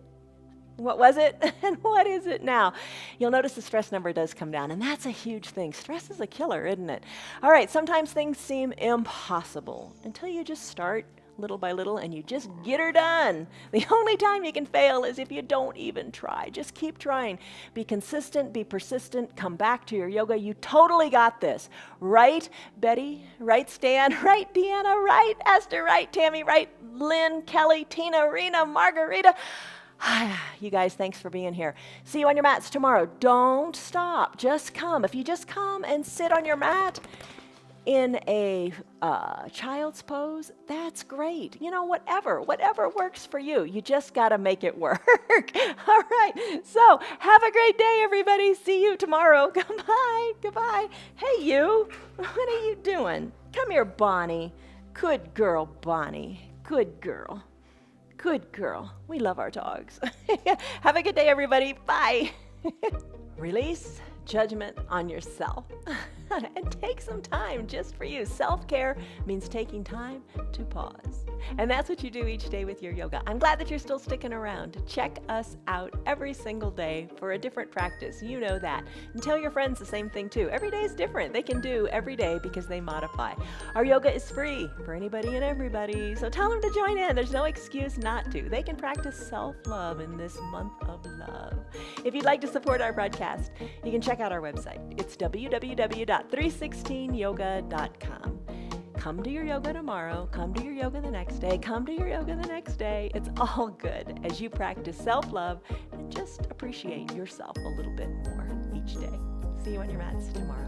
What was it and what is it now? You'll notice the stress number does come down, and that's a huge thing. Stress is a killer, isn't it? All right, sometimes things seem impossible until you just start little by little and you just get her done. The only time you can fail is if you don't even try. Just keep trying. Be consistent, be persistent, come back to your yoga. You totally got this. Right, Betty? Right, Stan? Right, Deanna? Right, Esther? Right, Tammy? Right, Lynn, Kelly, Tina, Rena, Margarita? You guys, thanks for being here. See you on your mats tomorrow. Don't stop. Just come. If you just come and sit on your mat, in a child's pose, that's great. You know, whatever works for you. You just got to make it work. All right. So have a great day, everybody. See you tomorrow. Goodbye. Goodbye. Hey, you. What are you doing? Come here, Bonnie. Good girl, Bonnie. Good girl. Good girl. We love our dogs. Have a good day, everybody. Bye. Release judgment on yourself and take some time just for you. Self-care means taking time to pause. And that's what you do each day with your yoga. I'm glad that you're still sticking around. Check us out every single day for a different practice. You know that. And tell your friends the same thing too. Every day is different. They can do every day because they modify. Our yoga is free for anybody and everybody. So tell them to join in. There's no excuse not to. They can practice self-love in this month of love. If you'd like to support our broadcast, you can check out our website. It's www.316yoga.com. Come to your yoga tomorrow. Come to your yoga the next day. Come to your yoga the next day. It's all good as you practice self-love and just appreciate yourself a little bit more each day. See you on your mats tomorrow.